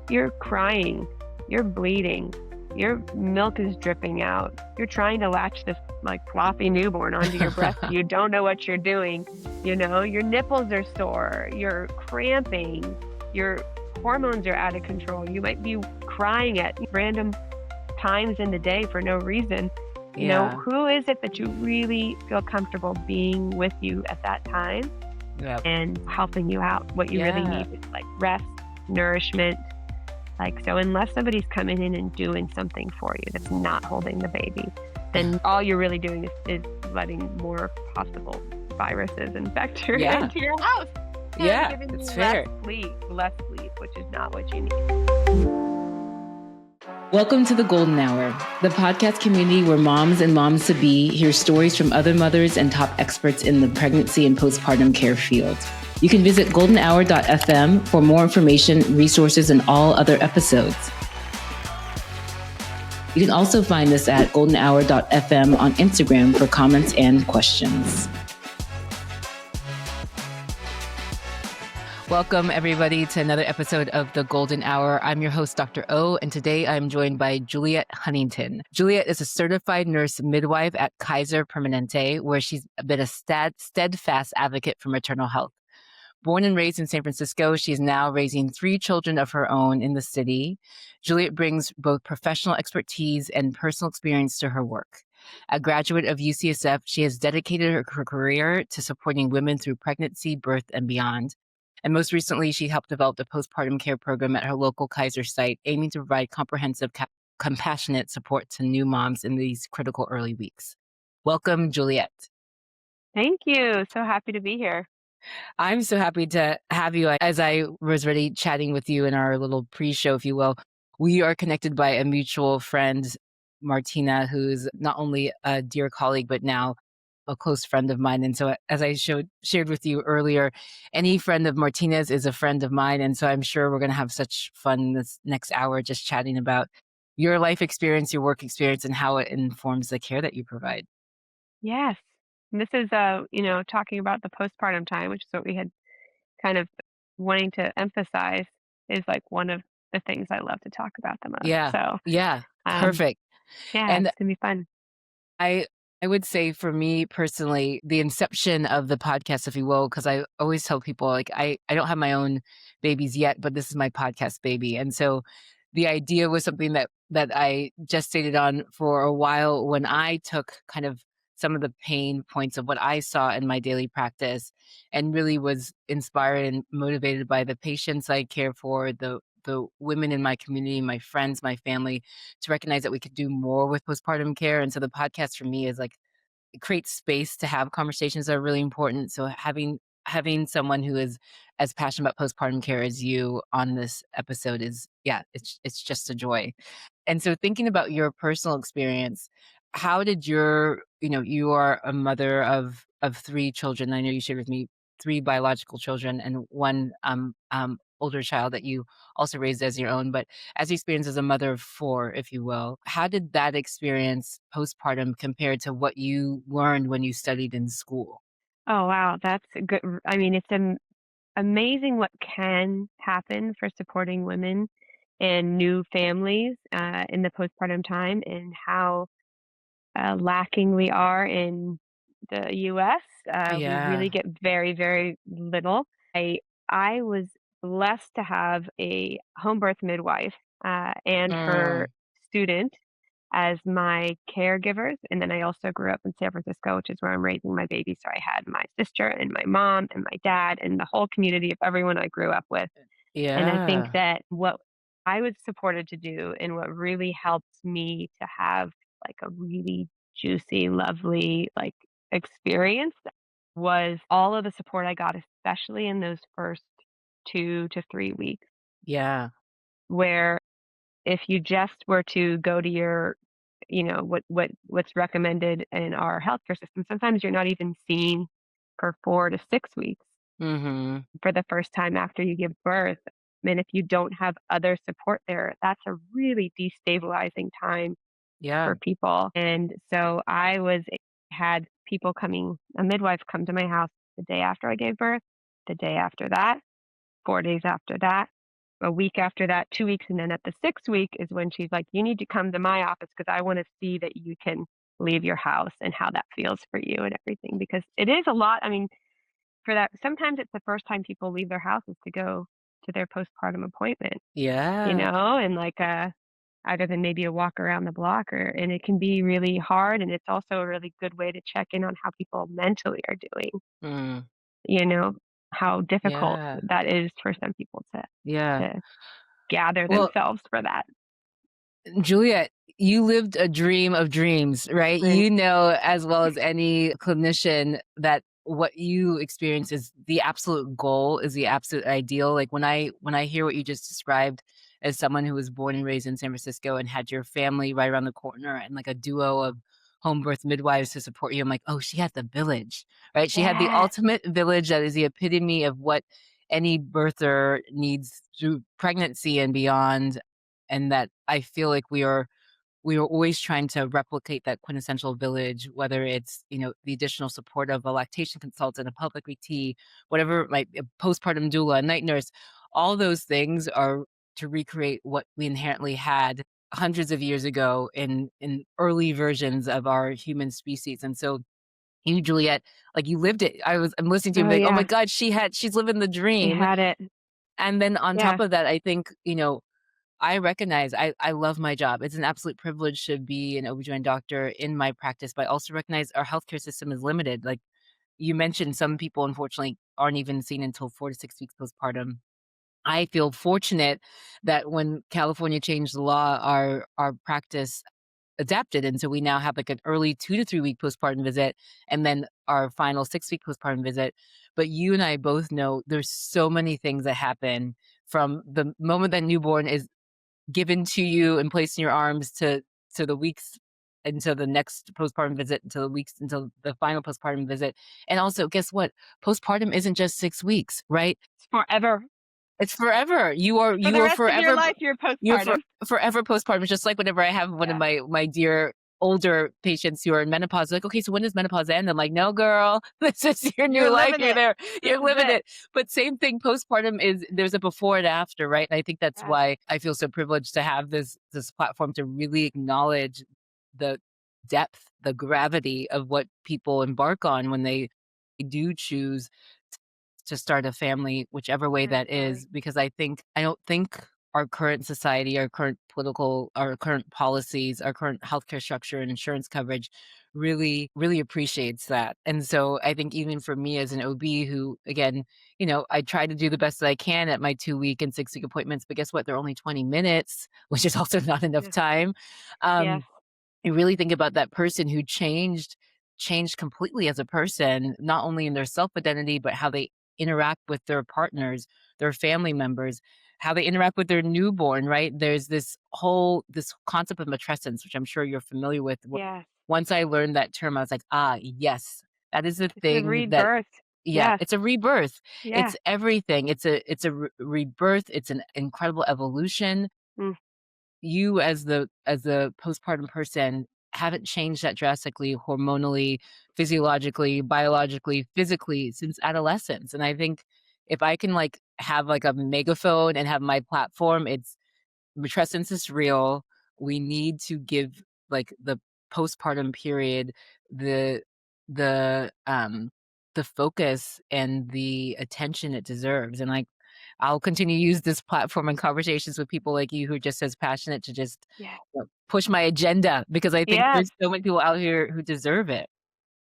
You're crying, you're bleeding, your milk is dripping out. You're trying to latch this like floppy newborn onto your breast. You don't know what you're doing. Your nipples are sore, you're cramping, your hormones are out of control. You might be crying at random times in the day for no reason. Yeah. Who is it that you really feel comfortable being with you at that time Yeah. and helping you out? What you really need is like rest, nourishment. So unless somebody's coming in and doing something for you that's not holding the baby, then all you're really doing is letting more possible viruses and bacteria into your house. Yeah, Giving it's you fair. less sleep, which is not what you need. Welcome to the Golden Hour, the podcast community where moms and moms-to-be hear stories from other mothers and top experts in the pregnancy and postpartum care field. You can visit goldenhour.fm for more information, resources, and all other episodes. You can also find us at goldenhour.fm on Instagram for comments and questions. Welcome, everybody, to another episode of The Golden Hour. I'm your host, Dr. O, and today I'm joined by Juliet Huntington. Juliet is a certified nurse midwife at Kaiser Permanente, where she's been a steadfast advocate for maternal health. Born and raised in San Francisco, she is now raising 3 children of her own in the city. Juliet brings both professional expertise and personal experience to her work. A graduate of UCSF, she has dedicated her career to supporting women through pregnancy, birth, and beyond. And most recently, she helped develop the postpartum care program at her local Kaiser site, aiming to provide comprehensive, compassionate support to new moms in these critical early weeks. Welcome, Juliet. Thank you. So happy to be here. I'm so happy to have you. As I was already chatting with you in our little pre-show, if you will, we are connected by a mutual friend, Martina, who's not only a dear colleague, but now a close friend of mine. And so as I shared with you earlier, any friend of Martina's is a friend of mine. And so I'm sure we're going to have such fun this next hour just chatting about your life experience, your work experience, and how it informs the care that you provide. Yes. And this is, talking about the postpartum time, which is what we had kind of wanting to emphasize is like one of the things I love to talk about the most. Yeah. So, Yeah. Perfect. Yeah, And it's going to be fun. I would say for me personally, the inception of the podcast, if you will, because I always tell people like I don't have my own babies yet, but this is my podcast baby. And so the idea was something that I gestated on for a while when I took kind of some of the pain points of what I saw in my daily practice and really was inspired and motivated by the patients I care for, the women in my community, my friends, my family, to recognize that we could do more with postpartum care. And so the podcast for me is like, it creates space to have conversations that are really important. So having someone who is as passionate about postpartum care as you on this episode is, it's just a joy. And so thinking about your personal experience, how did you are a mother of 3 children. I know you shared with me 3 biological children and 1 older child that you also raised as your own. But as you experienced as a mother of 4, if you will, how did that experience postpartum compare to what you learned when you studied in school? Oh, wow. That's good. I mean, it's amazing what can happen for supporting women and new families in the postpartum time and how lacking we are in the U.S. We really get very, very little. I was blessed to have a home birth midwife and her student as my caregivers. And then I also grew up in San Francisco, which is where I'm raising my baby. So I had my sister and my mom and my dad and the whole community of everyone I grew up with. And I think Yeah. that what I was supported to do and what really helped me to have like a really juicy, lovely like experience was all of the support I got, especially in those first 2 to 3 weeks, Yeah. where if you just were to go to your, what's recommended in our healthcare system, sometimes you're not even seen for 4 to 6 weeks Mm-hmm. for the first time after you give birth. And if you don't have other support there, that's a really destabilizing time Yeah. for people. And so had people a midwife come to my house the day after I gave birth, the day after that, 4 days after that. a week after that, 2 weeks, and then at the 6th week is when she's like, "You need to come to my office because I wanna see that you can leave your house and how that feels for you and everything," because it is a lot. I mean, for that sometimes it's the first time people leave their houses to go to their postpartum appointment, Yeah. and, like, either than maybe a walk around the block or and it can be really hard, and it's also a really good way to check in on how people mentally are doing, Mm. you know, how difficult Yeah. that is for some people Yeah. to gather Well, themselves for that. Juliet, you lived a dream of dreams, right? And You know as well as any clinician that what you experience is the absolute goal, is the absolute ideal. Like when I hear what you just described as someone who was born and raised in San Francisco and had your family right around the corner and like a duo of home birth midwives to support you, I'm like, oh, she had the village, right? She had the yes. ultimate village that is the epitome of what any birther needs through pregnancy and beyond, and that I feel like we are always trying to replicate that quintessential village, whether it's, the additional support of a lactation consultant, a pelvic PT, whatever it might be, a postpartum doula, a night nurse. All those things are to recreate what we inherently had hundreds of years ago in early versions of our human species. And so you, Juliet, like you lived it. I'm listening to you, I'm Oh, like, oh my yeah. God, she's living the She dream. had it. And then on top Yeah. of that, I think, I recognize I love my job. It's an absolute privilege to be an OB/GYN doctor in my practice, but I also recognize our healthcare system is limited. Like you mentioned, some people unfortunately aren't even seen until 4 to 6 weeks postpartum. I feel fortunate that when California changed the law, our practice adapted, and so we now have like an early 2 to 3 week postpartum visit and then our final 6-week postpartum visit. But you and I both know there's so many things that happen from the moment that newborn is given to you and placed in your arms to the weeks until the next postpartum visit, until the weeks until the final postpartum visit. And also, guess what? Postpartum isn't just 6 weeks, right? It's forever. It's forever. You are For the you are rest of your forever life, you're you're postpartum. forever postpartum. It's just like whenever I have one of Yeah. my dear older patients who are in menopause, like, "Okay, so when does menopause end?" I'm like, "No, girl, this is your new You're life. living You're it. there. This You're is living it. it." But same thing, postpartum is there's a before and after, right? And I think that's Yes. why I feel so privileged to have this platform to really acknowledge the depth, the gravity of what people embark on when they do choose to start a family, whichever way that is, Absolutely. because I don't think our current society, our current policies, our current healthcare structure and insurance coverage really appreciates that. And so I think even for me as an OB who, again, I try to do the best that I can at my 2-week and 6-week appointments, but guess what? They're only 20 minutes, which is also not enough Yeah. time. Yes. Um, you really think about that person who changed completely as a person, not only in their self-identity, but how they interact with their partners, their family members, how they interact with their newborn, right? There's this concept of matrescence, which I'm sure you're familiar with. Yes. Once I learned that term, I was like, "Ah, yes. That is the It's a thing that." rebirth. Yeah, Yes. it's a rebirth. Yeah. It's everything. It's a rebirth. It's an incredible evolution. Mm. You as the postpartum person haven't changed that drastically hormonally, physiologically, biologically, physically since adolescence. And I think if I can like have like a megaphone and have my platform, it's matrescence is real. We need to give like the postpartum period the the um the focus and the attention it deserves. And like I'll continue to use this platform and conversations with people like you who are just as passionate to just Yes. push my agenda because I think Yes. there's so many people out here who deserve it.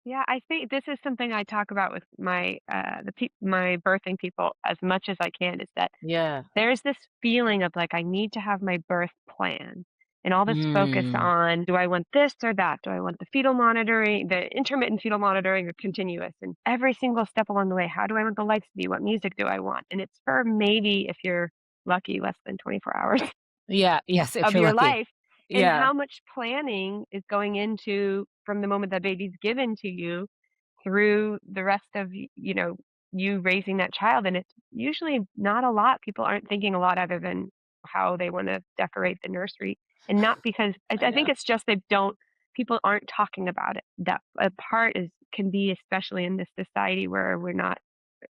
Yeah, I think this is something I talk about with my birthing people as much as I can is that Yeah. there's this feeling of like I need to have my birth plan and all this focus Mm, on do I want this or that? Do I want the fetal monitoring, the intermittent fetal monitoring or continuous? And every single step along the way, how do I want the lights to be? What music do I want? And it's for maybe if you're lucky, less than 24 hours yeah, yes, if of you're your lucky. life and Yeah. how much planning is going into from the moment that baby's given to you through the rest of you raising that child and it's usually not a lot people aren't thinking a lot other than how they want to decorate the nursery and not because I I think know. it's just they don't people aren't talking about it that a part is can be especially in this society where we're not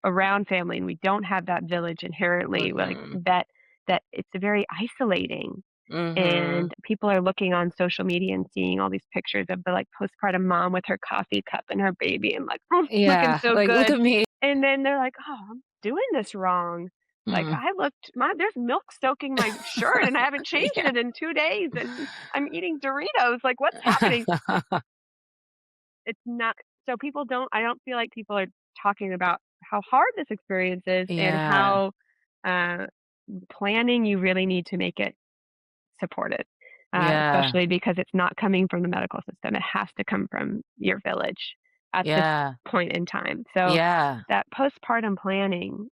around family and we don't have that village inherently like Mhm. that that it's very isolating. Mhm. And people are looking on social media and seeing all these pictures of the, like, postpartum mom with her coffee cup and her baby and, like, "Oh, looking Yeah, so like, "Look good." at me." And then they're like, "Oh, I'm doing this wrong. Like, Mm. I looked my there's milk soaking my shirt, and I haven't changed Yeah. it in 2 days, and I'm eating Doritos. Like, what's happening?" It's not so people don't I don't feel like people are talking about how hard this experience is and Yeah, how, uh, planning you really need to make it supported, yeah, especially because it's not coming from the medical system. It has to come from your village at this yeah, point in time. So yeah. that postpartum planning,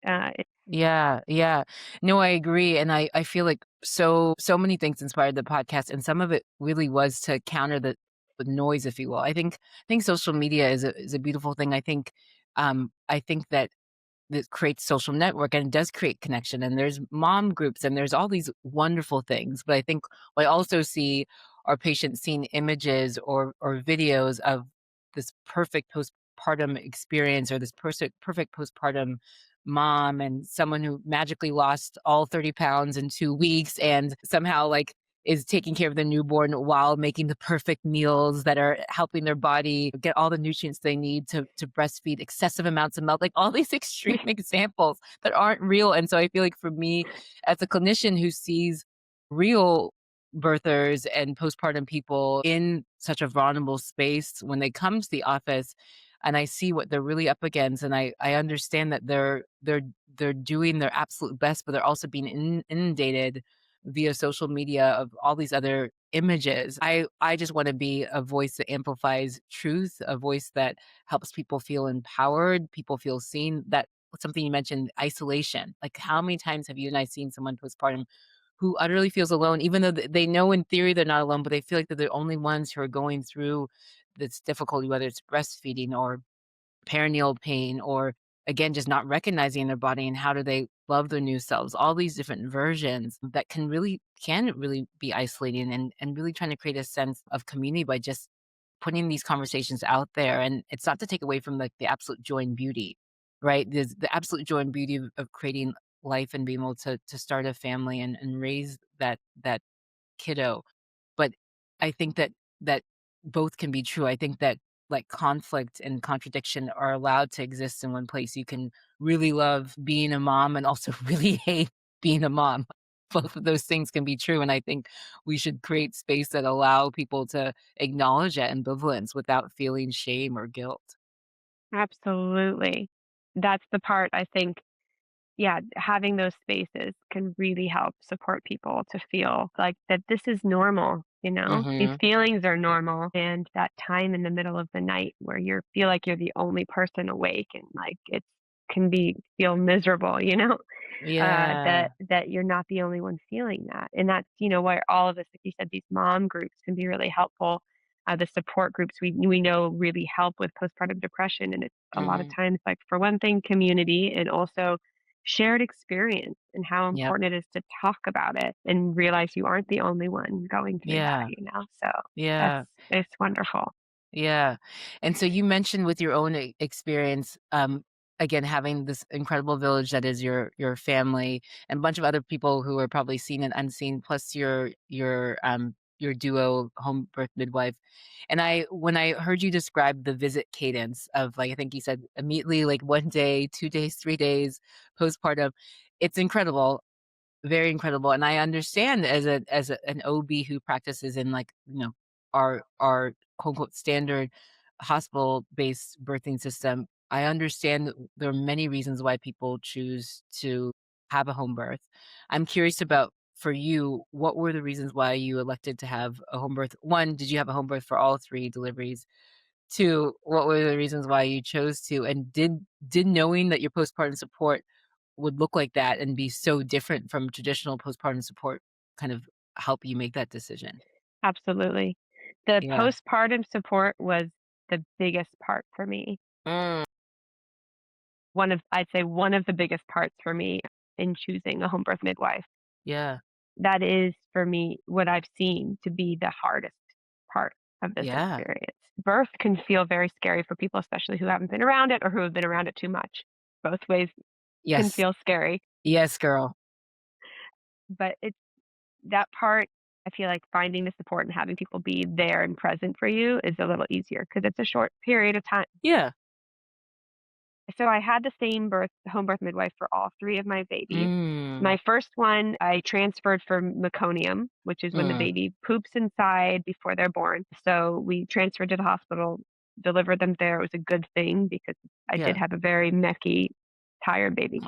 Yeah, yeah. No, I agree, and I feel like so many things inspired the podcast, and some of it really was to counter the noise, if you will. I think social media is a beautiful thing. I think that creates social network and it does create connection, and there's mom groups and there's all these wonderful things. But I think what I also see are patients seeing images or videos of this perfect postpartum experience or this perfect postpartum mom and someone who magically lost all 30 pounds in 2 weeks and somehow like is taking care of the newborn while making the perfect meals that are helping their body get all the nutrients they need to breastfeed excessive amounts of milk, like all these extreme examples that aren't real. And so I feel like for me, as a clinician who sees real birthers and postpartum people in such a vulnerable space when they come to the office, and I see what they're really up against, and I understand that they're doing their absolute best, but they're also being inundated via social media of all these other images. I just want to be a voice that amplifies truth, a voice that helps people feel empowered, people feel seen. That something you mentioned, isolation. Like how many times have you and I seen someone postpartum who utterly feels alone, even though they know in theory they're not alone, but they feel like they're the only ones who are going through this difficulty, whether it's breastfeeding or perineal pain or again just not recognizing their body and how do they love their new selves, all these different versions that can really be isolating and really trying to create a sense of community by just putting these conversations out there. And it's not to take away from like the absolute joy and beauty, right? There's the absolute joy and beauty of creating life and being able to start a family and raise that kiddo. But I think that both can be true. I think that, like, conflict and contradiction are allowed to exist in one place. You can really love being a mom and also really hate being a mom. Both of those things can be true, and I think we should create space that allow people to acknowledge that ambivalence without feeling shame or guilt. absolutely. That's the part I think, yeah, having those spaces can really help support people to feel like that this is normal, you know? These Mhm. feelings are normal, and that time in the middle of the night where you feel like you're the only person awake and, like, it can feel miserable, you know? Yeah. That you're not the only one feeling that, and that's, where all of this, like you said, these mom groups can be really helpful. The support groups we know really help with postpartum depression, and it's a lot of Mhm. times, like, for one thing, community, and also shared experience and how Yep. important it is to talk about it and realize you aren't the only one going through that, Yeah. So that's Yeah. it's wonderful. Yeah. And so you mentioned with your own experience, again, having this incredible village that is your family and a bunch of other people who are probably seen and unseen, plus your duo home birth midwife. And when I heard you describe the visit cadence of like I think you said immediately like 1 day, 2 days, 3 days postpartum, it's incredible. Very incredible, and I understand an OB who practices in, like, our quote, unquote "standard" hospital-based birthing system. I understand that there are many reasons why people choose to have a home birth. I'm curious about, for you, what were the reasons why you elected to have a home birth? 1, did you have a home birth for all 3 deliveries? 2, what were the reasons why you chose to? And did knowing that your postpartum support would look like that and be so different from traditional postpartum support kind of help you make that decision? Absolutely. The Yeah. postpartum support was the biggest part for me. Mm, I'd say one of the biggest parts for me in choosing a home birth midwife. yeah. That is, for me, what I've seen to be the hardest part of this Yeah. experience. Birth can feel very scary for people, especially who haven't been around it or who have been around it too much. Both ways can Yes. feel scary. Yes, girl. but it's that part, I feel like finding the support and having people be there and present for you is a little easier because it's a short period of time. Yeah. So I had the same home birth midwife for all 3 of my babies. Mm. My first one, I transferred for meconium, which is when the Mm. baby poops inside before they're born. So we transferred to the hospital, delivered them there. It was a good thing because I did Yeah. have a very messy, tired baby.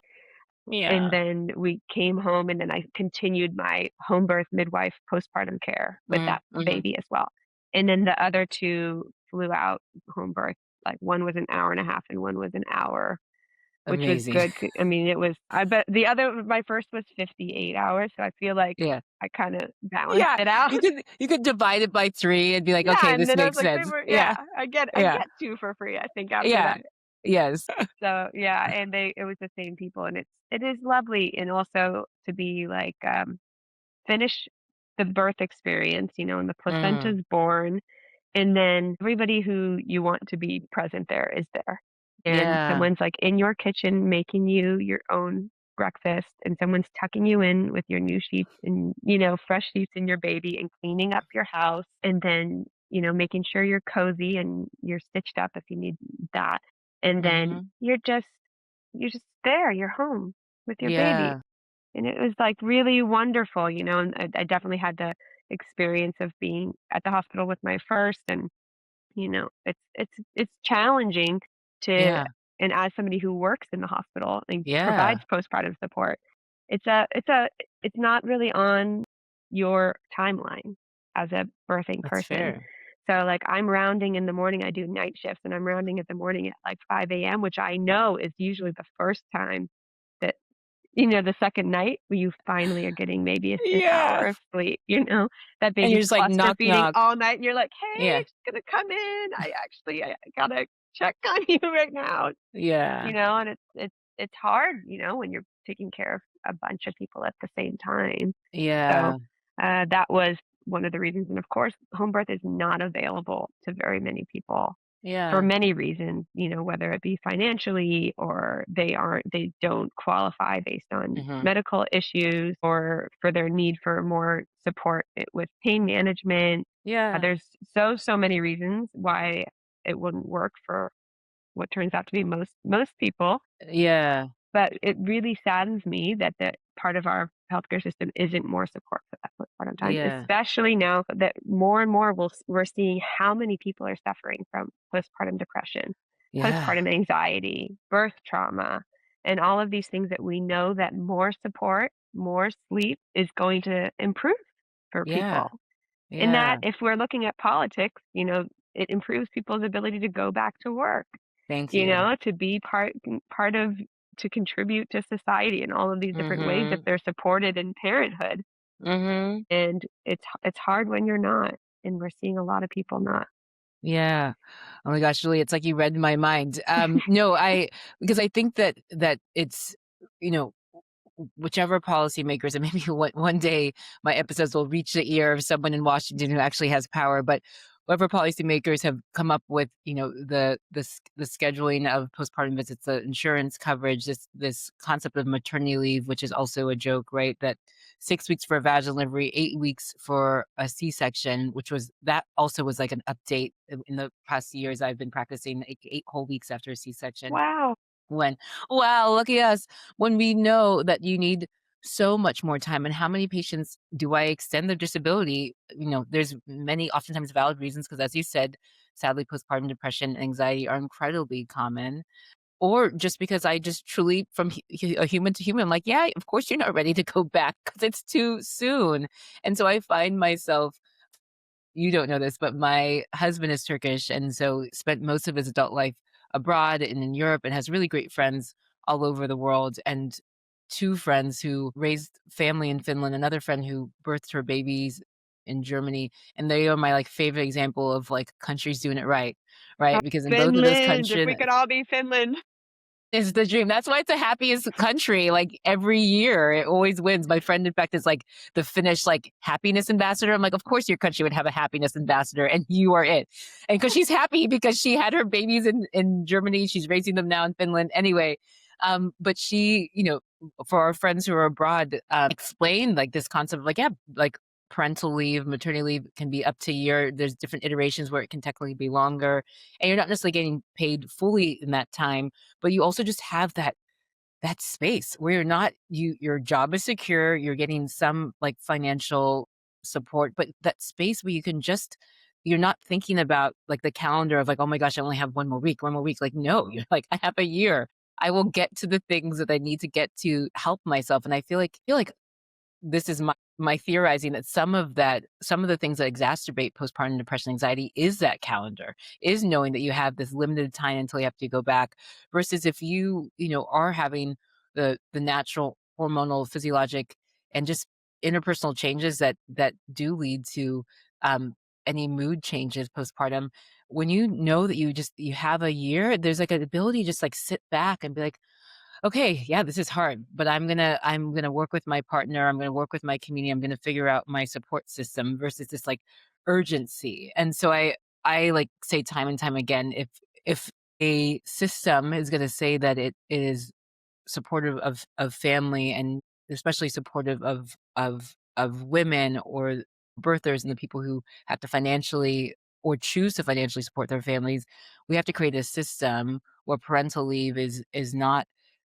And Yeah. then we came home, and then I continued my home birth midwife postpartum care with Mm. that Mhm. baby as well. And then the other 2 flew out home birth, like, one was an hour and a half and one was an hour, which was Amazing. good. I mean, it was I bet my first was 58 hours, so I feel like Yeah. I kinda balanced Yeah. it out. You could divide it by 3 and be like, Yeah, "Okay, and this then I was makes like, "They sense." were" Yeah. yeah, I Yeah. get 2 for free, I think, after Yeah. that. Yes. So, yeah, and it was the same people, and it is lovely, and also to be, like, finish the birth experience, and the Mm. placenta's born, and then everybody who you want to be present there is there. And Yeah. someone's, like, in your kitchen making you your own breakfast, and someone's tucking you in with your new sheets and, fresh sheets in your baby and cleaning up your house, and then, making sure you're cozy and you're stitched up if you need that. And then Mhm. you're just there, you're home with your baby. Yeah. And it was, like, really wonderful, and I definitely had the experience of being at the hospital with my first, and, it's challenging to Yeah. and as somebody who works in the hospital and Yeah. provides postpartum support, it's not really on your timeline as a birthing That's person. fair. So, like, I'm rounding in the morning, I do night shifts, and I'm rounding in the morning at, like, 5 AM, which I know is usually the first time that the second night where you finally are getting maybe an Yeah. hour of sleep, that And you're baby's just like, cluster "Knock, feeding knock." all night, and you're like, "Hey, Yeah. just gonna come in. I gotta check on you right now," Yeah. and it's hard, when you're taking care of a bunch of people at the same time. So, Yeah. that was one of the reasons, and of course, home birth is not available to very many people for Yeah. many reasons, whether it be financially or they don't qualify based on Mhm. medical issues or for their need for more support with pain management. Yeah. There's so many reasons why it wouldn't work for what turns out to be most people. Yeah. But it really saddens me that part of our healthcare system isn't more support for that postpartum time, Yeah. especially now that more and more we're seeing how many people are suffering from postpartum depression, Yeah. postpartum anxiety, birth trauma, and all of these things that we know that more support, more sleep is going to improve for Yeah. people. And that Yeah. if we're looking at politics, it improves people's ability to go back to work, Thank you. to be part of to contribute to society in all of these different ways if Mhm. they're supported in parenthood. Mhm. And it's hard when you're not, and we're seeing a lot of people not. Yeah. Oh my gosh, Julie, it's like you read my mind. No, because I think that it's, you know, whichever policymakers, and maybe one day my episodes will reach the ear of someone in Washington who actually has power, but whatever policymakers have come up with, the scheduling of postpartum visits, the insurance coverage, this concept of maternity leave, which is also a joke, right? That 6 weeks for a vaginal delivery, 8 weeks for a C-section, that also was like an update in the past years. I've been practicing 8 whole weeks after a C-section. Wow. When, wow, look at us. When we know that you need so much more time, and how many patients do I extend their disability? There's many, oftentimes valid reasons, because as you said, sadly, postpartum depression and anxiety are incredibly common. Or just because I just truly, from a human to human, I'm like, yeah, of course you're not ready to go back because it's too soon. And so I find myself, you don't know this, but my husband is Turkish, and so spent most of his adult life abroad and in Europe, and has really great friends all over the world. And two friends who raised family in Finland, another friend who birthed her babies in Germany, and they are my like favorite example of like countries doing it right, Oh, right? Because in both of those Finland, if countries, we could all be Finland. is the dream. That's why it's the happiest country. Like every year, it always wins. My friend, in fact, is like the Finnish like happiness ambassador. I'm like, of course your country would have a happiness ambassador, and you are it. And because she's happy because she had her babies in Germany, she's raising them now in Finland. Anyway, but she, for our friends who are abroad, explain like this concept of like, yeah, like parental leave, maternity leave can be up to a year. There's different iterations where it can technically be longer, and you're not necessarily getting paid fully in that time, but you also just have that space where you're not your job is secure, you're getting some, like, financial support, but that space where you can just you're not thinking about, like, the calendar of, like, "Oh my gosh, I only have 1 more week." Like, no, you're like, "I have a year. I will get to the things that I need to get to help myself," and I feel like this is my theorizing that some of the things that exacerbate postpartum depression anxiety is that calendar, is knowing that you have this limited time until you have to go back, versus if are having the natural hormonal, physiologic, and just interpersonal changes that do lead to, um, any mood changes postpartum. When you know that you have a year, there's, like, an ability to just, like, sit back and be like, okay, yeah, this is hard, but I'm gonna work with my partner, I'm gonna work with my community, I'm gonna figure out my support system versus this like urgency. And so I like say time and time again, if a system is gonna say that it is supportive of family and especially supportive of women or birthers and the people who have to financially or choose to financially support their families, we have to create a system where parental leave is not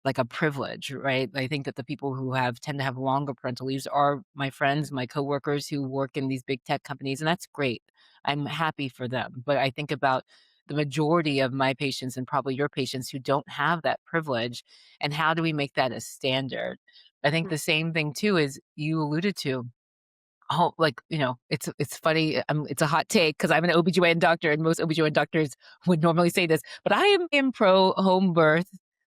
like a privilege, right? I think that the people who have tend to have longer parental leaves are my friends, my coworkers who work in these big tech companies, and that's great. I'm happy for them. But I think about the majority of my patients and probably your patients who don't have that privilege, and how do we make that a standard? I think the same thing too is you alluded to. Oh, like, it's funny, it's a hot take because 'cause I'm an OBGYN doctor, and most OBGYN doctors would normally say this, but I am pro home birth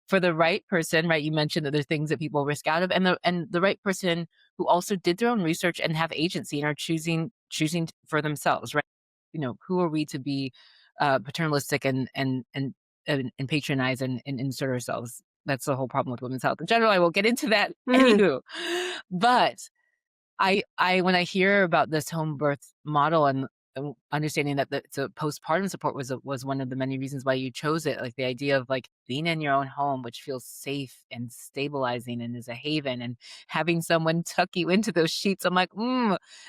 for the right person, right? You mentioned that there's things that people risk out of, and the right person who also did their own research and have agency and are choosing for themselves, right? Who are we to be, paternalistic and patronize and insert ourselves? That's the whole problem with women's health in general. I won't get into that. Mm, Anywho, but I when I hear about this home birth model and understanding that the postpartum support was one of the many reasons why you chose it, like the idea of like being in your own home, which feels safe and stabilizing and is a haven, and having someone tuck you into those sheets. I'm like,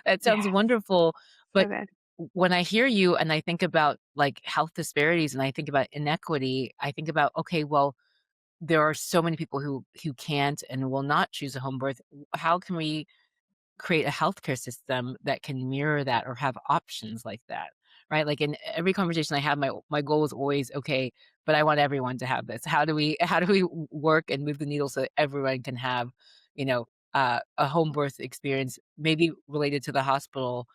that sounds yes, wonderful. so But good. when I hear you and I think about like health disparities and I think about inequity, I think about, okay, well, there are so many people who can't and will not choose a home birth. How can we create a healthcare system that can mirror that or have options like that, right? Like in every conversation I have, my goal is always, okay, but I want everyone to have this. How do we work and move the needle so that everyone can have, a home birth experience, maybe related to the hospital.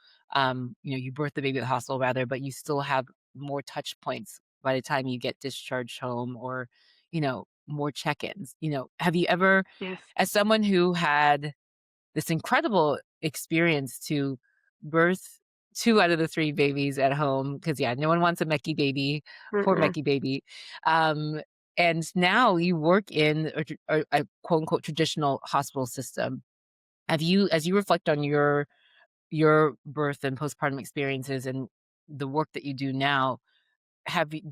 You birth the baby at the hospital rather, but you still have more touch points by the time you get discharged home, or, more check-ins. Have you ever, Yes. as someone who had this incredible experience to birth 2 out of the 3 babies at home, because yeah, no one wants a mechy baby, poor Mm-mm. mechy baby, um, and now you work in a quote, unquote, "traditional hospital system." Have you as you reflect on your birth and postpartum experiences and the work that you do now,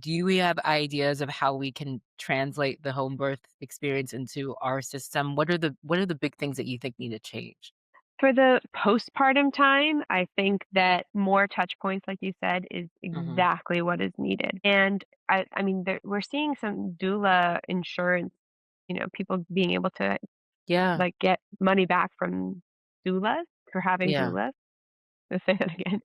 do you have ideas of how we can translate the home birth experience into our system? What are the big things that you think need to change? For the postpartum time, I think that more touch points, like you said, is Mhm. exactly what is needed. And I mean, we're seeing some doula insurance, people being able to Yeah, like get money back from doulas for having yeah, doulas. Let's say that again.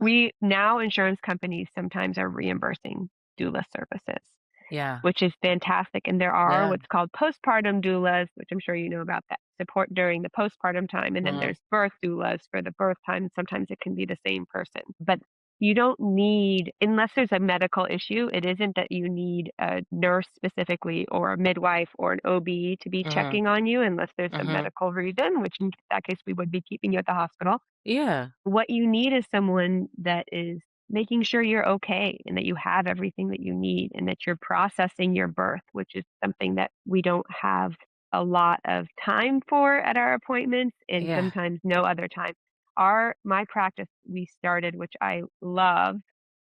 We now insurance companies sometimes are reimbursing doula services, yeah, which is fantastic. And there are yeah, what's called postpartum doulas, which I'm sure you know about, that support during the postpartum time. And then mhm, there's birth doulas for the birth time. Sometimes it can be the same person. But you don't need, unless there's a medical issue, it isn't that you need a nurse specifically or a midwife or an OB to be mhm, checking on you unless there's a mhm, medical reason, which in that case we would be keeping you at the hospital. yeah, What you need is someone that is making sure you're okay and that you have everything that you need and that you're processing your birth, which is something that we don't have a lot of time for at our appointments and yeah, sometimes no other time. My practice we started, which I love,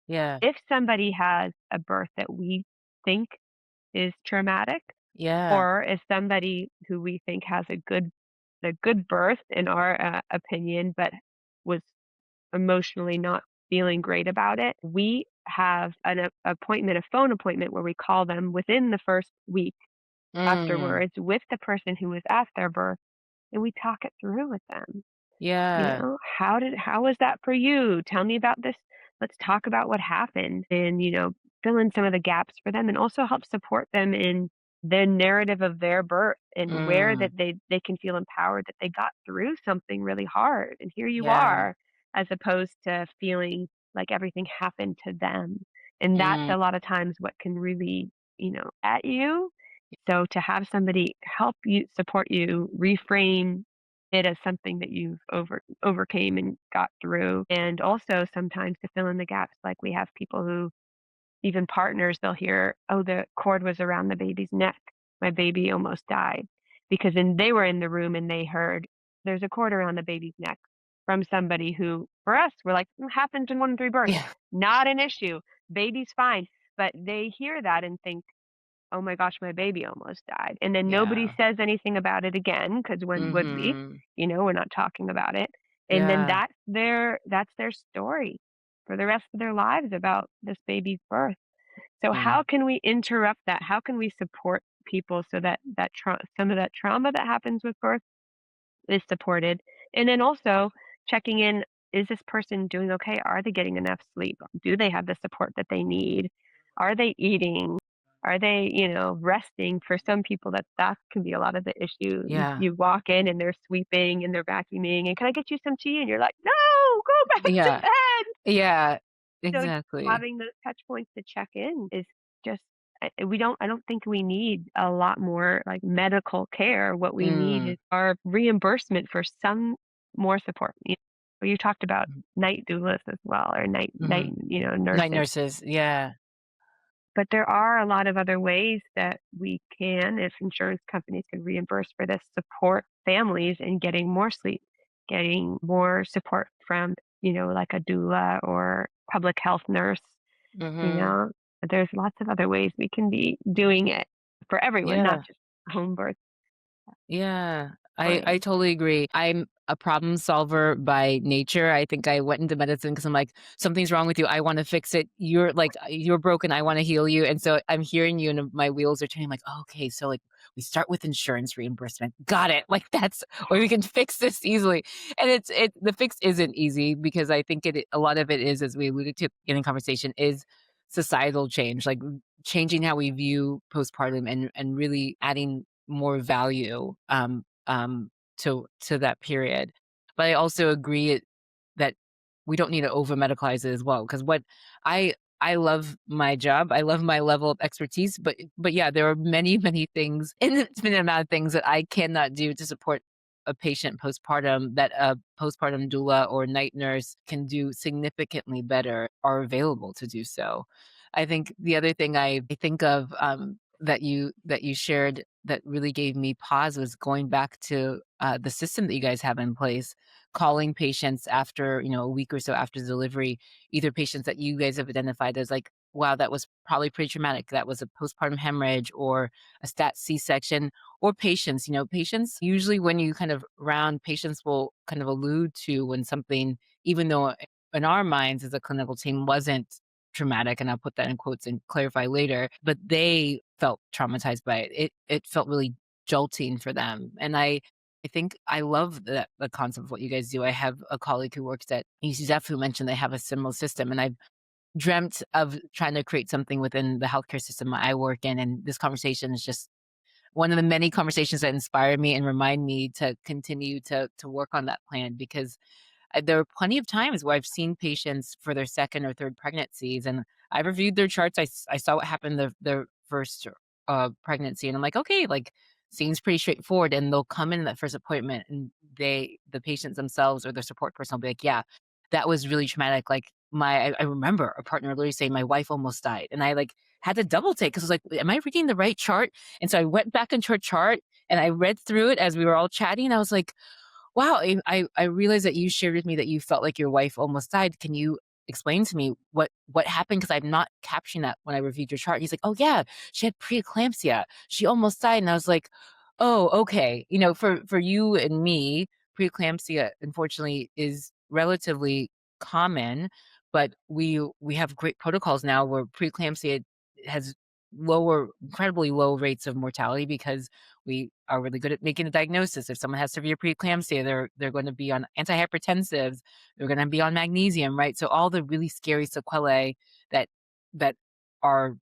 yeah, if somebody has a birth that we think is traumatic, Yeah. or is somebody who we think has a good birth in our, opinion, but was emotionally not feeling great about it. We have a phone appointment where we call them within the first week Mm. afterwards with the person who was at their birth, and we talk it through with them. Yeah. How was that for you? Tell me about this. Let's talk about what happened and, fill in some of the gaps for them and also help support them in the narrative of their birth and where that Mm. they can feel empowered that they got through something really hard and here you Yeah. are, as opposed to feeling like everything happened to them. And that's Mm. a lot of times what can really, at you. So to have somebody help you support you, reframe it as something that you've overcame and got through, and also sometimes to fill in the gaps, like we have people who even partners, they'll hear, "Oh, the cord was around the baby's neck. My baby almost died." Because then they were in the room and they heard, "There's a cord around the baby's neck," from somebody who, for us, we're like, happens in 1 in 3 births. Yeah. Not an issue. Baby's fine." But they hear that and think, "Oh my gosh, my baby almost died." And then nobody Yeah. says anything about it again, because when would we? Mhm. We're not talking about it. And then Yeah. that's their story for the rest of their lives about this baby's birth. So how Mm. can we interrupt that? How can we support people so that some of that trauma that happens with birth is supported? And then also checking in, is this person doing okay? Are they getting enough sleep? Do they have the support that they need? Are they eating? Are they, resting? For some people, that can be a lot of the issue. You Yeah. you walk in and they're sweeping and they're vacuuming and can I get you some tea? And you're like, no, go back to Yeah. bed. Yeah. So just Exactly. having those touch points to check in is just I don't think we need a lot more like medical care. What we need Mm. is our reimbursement for some more support. You talked about Mhm. night doulas as well, or night, Mhm. Night nurses. nurses. Yeah. But there are a lot of other ways that we can, if insurance companies can reimburse for this, support families in getting more sleep, getting more support from, like a doula or public health nurse. you Mhm. know, there's lots of other ways we can be doing it for everyone, not Yeah. just home birth Yeah, I plan. totally agree. I'm a problem solver by nature. I think I went into medicine because I'm like, something's wrong with you. I want to fix it. You're like, you're broken. I want to heal you. And so I'm hearing you, and my wheels are turning. Like, oh, okay, so like we start with insurance reimbursement. Got it. Like that's where we can fix this easily. And the fix isn't easy because I think a lot of it is, as we alluded to in the conversation, is societal change, like changing how we view postpartum and really adding more value to that period. But I also agree that we don't need to over medicalize it as well. Because what I I love my job. I love my level of expertise, but yeah, there are many, many things, infinite amount of things that I cannot do to support a patient postpartum that a postpartum doula or night nurse can do significantly better, are available to do so. I think the other thing I think of that you shared that really gave me pause was going back to the system that you guys have in place, calling patients after, a week or so after delivery, either patients that you guys have identified as like, wow, that was probably pretty traumatic. That was a postpartum hemorrhage or a stat C-section, or patients, patients usually when you kind of round, patients will kind of allude to when something, even though in our minds as a clinical team wasn't traumatic, and I'll put that in quotes and clarify later, but they felt traumatized by it. It felt really jolting for them. And I think I love the concept of what you guys do. I have a colleague who works at UCSF who mentioned they have a similar system, and I've dreamt of trying to create something within the healthcare system I work in. And this conversation is just one of the many conversations that inspire me and remind me to continue to work on that plan, because there are plenty of times where I've seen patients for their second or third pregnancies, and I reviewed their charts. I saw what happened their first pregnancy, and I'm like, okay, like seems pretty straightforward. And they'll come in that first appointment, and the patients themselves or their support person will be like, yeah, that was really traumatic. Like I remember a partner literally saying, my wife almost died, and I like had to double take because I was like, am I reading the right chart? And so I went back into her chart and I read through it as we were all chatting. And I was like, wow, I realized that you shared with me that you felt like your wife almost died. Can you explain to me what happened because I'm not capturing that when I reviewed your chart. He's like, "Oh yeah, she had preeclampsia. She almost died." And I was like, "Oh, okay." For you and me, preeclampsia unfortunately is relatively common, but we have great protocols now where preeclampsia has incredibly low rates of mortality because we are really good at making a diagnosis. If someone has severe preeclampsia, they're going to be on antihypertensives, they're going to be on magnesium, right? So all the really scary sequelae that that are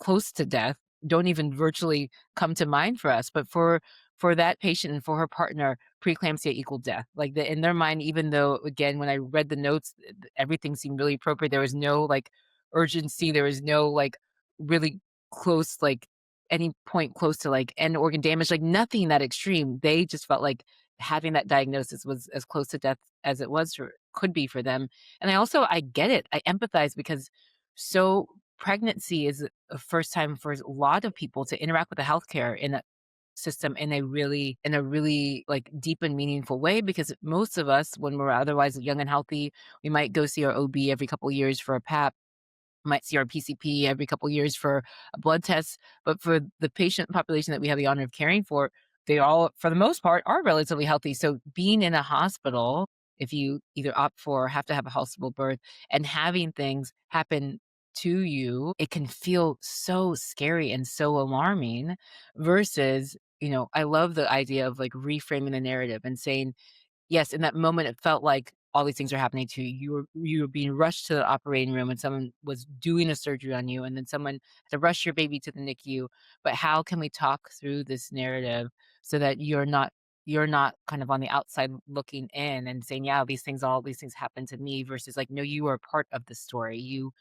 close to death don't even virtually come to mind for us. But for that patient and for her partner, preeclampsia equaled death. Like in their mind, even though again, when I read the notes, everything seemed really appropriate. There was no like urgency. There was no like really close, like any point close to like end organ damage, like nothing that extreme. They just felt like having that diagnosis was as close to death as it was or could be for them. And I get it. I empathize because so pregnancy is a first time for a lot of people to interact with the healthcare in a system in a really like deep and meaningful way because most of us when we're otherwise young and healthy, we might go see our OB every couple of years for a PAP, might see our PCP every couple of years for a blood test. But for the patient population that we have the honor of caring for, they all, for the most part, are relatively healthy. So being in a hospital, if you either opt for or have to have a hospital birth and having things happen to you, it can feel so scary and so alarming versus, I love the idea of like reframing the narrative and saying, yes, in that moment, it felt like all these things are happening to you. You were being rushed to the operating room and someone was doing a surgery on you, and then someone had to rush your baby to the NICU. But how can we talk through this narrative so that you're not kind of on the outside looking in and saying, yeah, all these things happened to me versus like, no, you are part of the story. You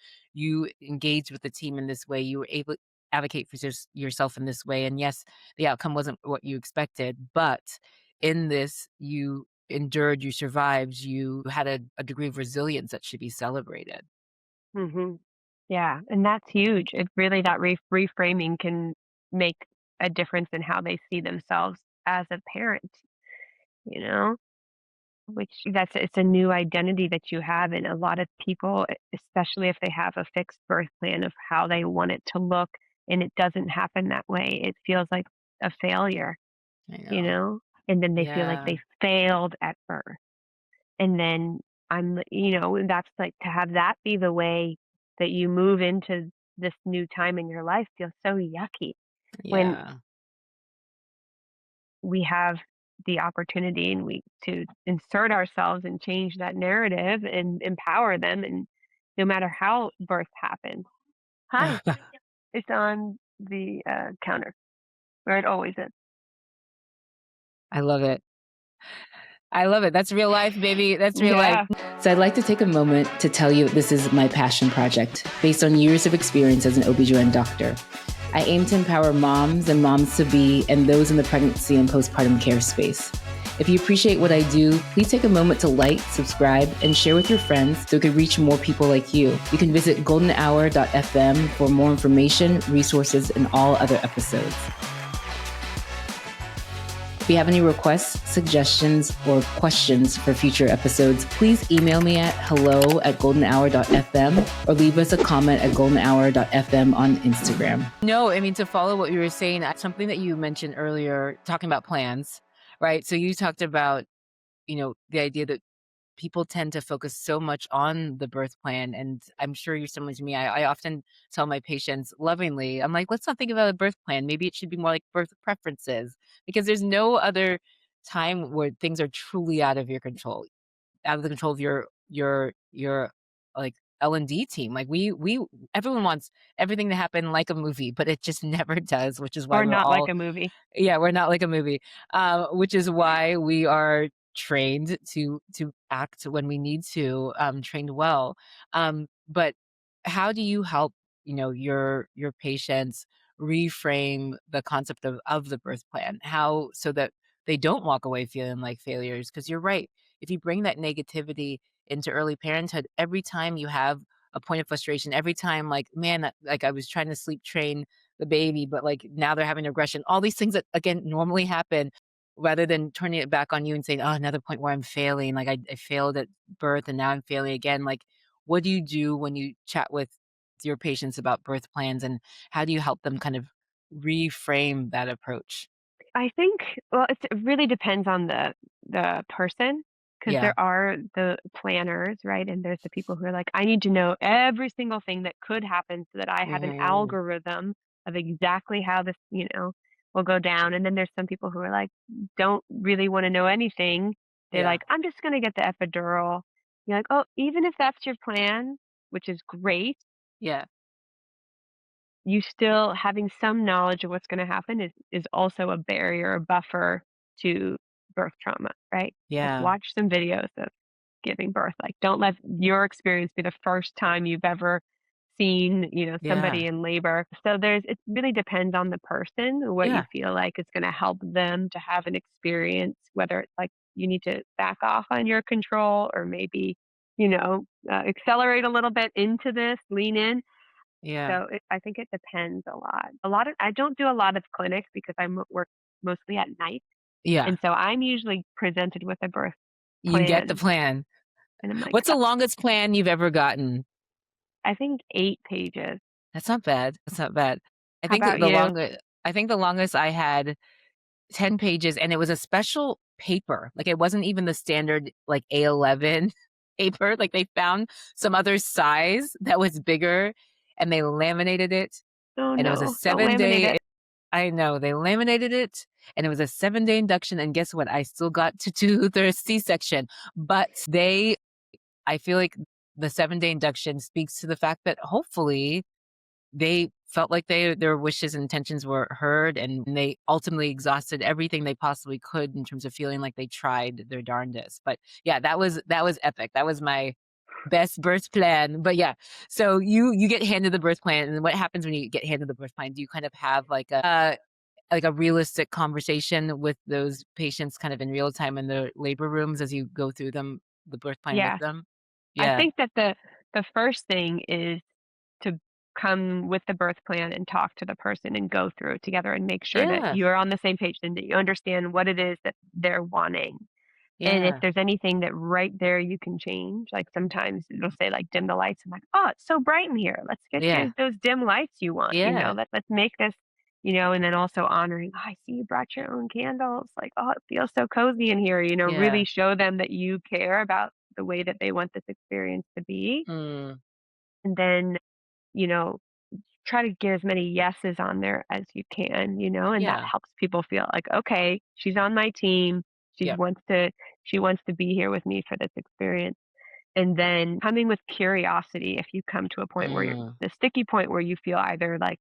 engaged with the team in this way. You were able to advocate for yourself in this way. And yes, the outcome wasn't what you expected, but in this, you endured, you survived, you had a degree of resilience that should be celebrated. Mhm. Yeah, and that's huge. It really that reframing can make a difference in how they see themselves as a parent, you know? Which it's a new identity that you have, and a lot of people, especially if they have a fixed birth plan of how they want it to look, and it doesn't happen that way, it feels like a failure, I you know. know? And then they feel like Yeah. they failed at birth. And then and that's like to have that be the way that you move into this new time in your life feels so yucky when Yeah. we have the opportunity and we to insert ourselves and change that narrative and empower them and no matter how birth happens. Hi, it's on the counter where it always is. I love it. I love it. That's real life, baby. That's real life. Yeah. So I'd like to take a moment to tell you this is my passion project based on years of experience as an OB/GYN doctor. I aim to empower moms and moms-to-be and those in the pregnancy and postpartum care space. If you appreciate what I do, please take a moment to like, subscribe, and share with your friends so it can reach more people like you. You can visit goldenhour.fm for more information, resources, and all other episodes. If you have any requests, suggestions, or questions for future episodes, please email me at hello@goldenhour.fm or leave us a comment at goldenhour.fm on Instagram. No, I mean, to follow what you were saying, something that you mentioned earlier, talking about plans, right? So you talked about, the idea that people tend to focus so much on the birth plan. And I'm sure you're similar to me. I often tell my patients lovingly, I'm like, let's not think about a birth plan. Maybe it should be more like birth preferences because there's no other time where things are truly out of your control, out of the control of your like L&D team. Like everyone wants everything to happen like a movie, but it just never does, which is why Or we're not like all a movie. yeah, we're not like a movie, which is why we are trained to act when we need to, trained well. But how do you help, your patients reframe the concept of the birth plan? How so that they don't walk away feeling like failures? Because you're right. If you bring that negativity into early parenthood, every time you have a point of frustration, every time like, man, like I was trying to sleep train the baby, but like now they're having aggression. All these things that again normally happen, rather than turning it back on you and saying, "Oh, another point where I'm failing. Like I failed at birth and now I'm failing again." Like what do you do when you chat with your patients about birth plans, and how do you help them kind of reframe that approach? I think, well, it really depends on the person, because Yeah. there are the planners, right? And there's the people who are like, "I need to know every single thing that could happen so that I have an Mhm. algorithm of exactly how this, will go down." And then there's some people who are like, don't really wanna know anything. They're Yeah. like, "I'm just gonna get the epidural." You're like, "Oh, even if that's your plan, which is great, Yeah. you still having some knowledge of what's gonna happen is also a barrier, a buffer to birth trauma, right? Like, Yeah. watch some videos of giving birth, like, don't let your experience be the first time you've ever seen, Yeah. somebody in labor. So it really depends on the person, what you Yeah. feel like is gonna help them to have an experience, whether it's like you need to back off on your control or maybe, accelerate a little bit into this, lean in. Yeah. So I think it depends a lot. I don't do a lot of clinic because work mostly at night, Yeah. and so I'm usually presented with a birth You get the plan, plan. and I'm like, What's the longest plan you've ever gotten? I think 8 pages. That's not bad. That's not bad. I How think about the you? longest I think the longest I had 10 pages, and it was a special paper. Like, it wasn't even the standard, like, A11 paper. Like, they found some other size that was bigger, and they laminated it, Oh, and it was a no, don't laminate 7-day. it. I know, they laminated it, and it was a 7-day induction, and guess what? I still got to do the C-section, but I feel like the 7-day induction speaks to the fact that hopefully they felt like their wishes and intentions were heard, and they ultimately exhausted everything they possibly could in terms of feeling like they tried their darndest. But yeah, that was epic. That was my best birth plan. But yeah, so you get handed the birth plan, and what happens when you get handed the birth plan? Do you kind of have like a realistic conversation with those patients kind of in real time in the labor rooms as you go through the birth plan with Yeah. them? I Yeah. think that the first thing is to come with the birth plan and talk to the person and go through it together and make sure that Yeah. you're on the same page and that you understand what it is that they're wanting. And if Yeah. there's anything that right there you can change, like sometimes it'll say like dim the lights. I'm like, oh, it's so bright in here. Let's get you Yeah. those dim lights you want. Yeah. Let's make this, and then also honoring, oh, I see you brought your own candles. Like, oh, it feels so cozy in here. Yeah. Really show them that you care about the way that they want this experience to be. Mm. And then, you know, try to get as many yeses on there as you can, and that Yeah. helps people feel like, okay, she's on my team. She Yep. wants to she wants to be here with me for this experience. And then coming with curiosity if you come to a point where you're Mm. the sticky point where you feel either like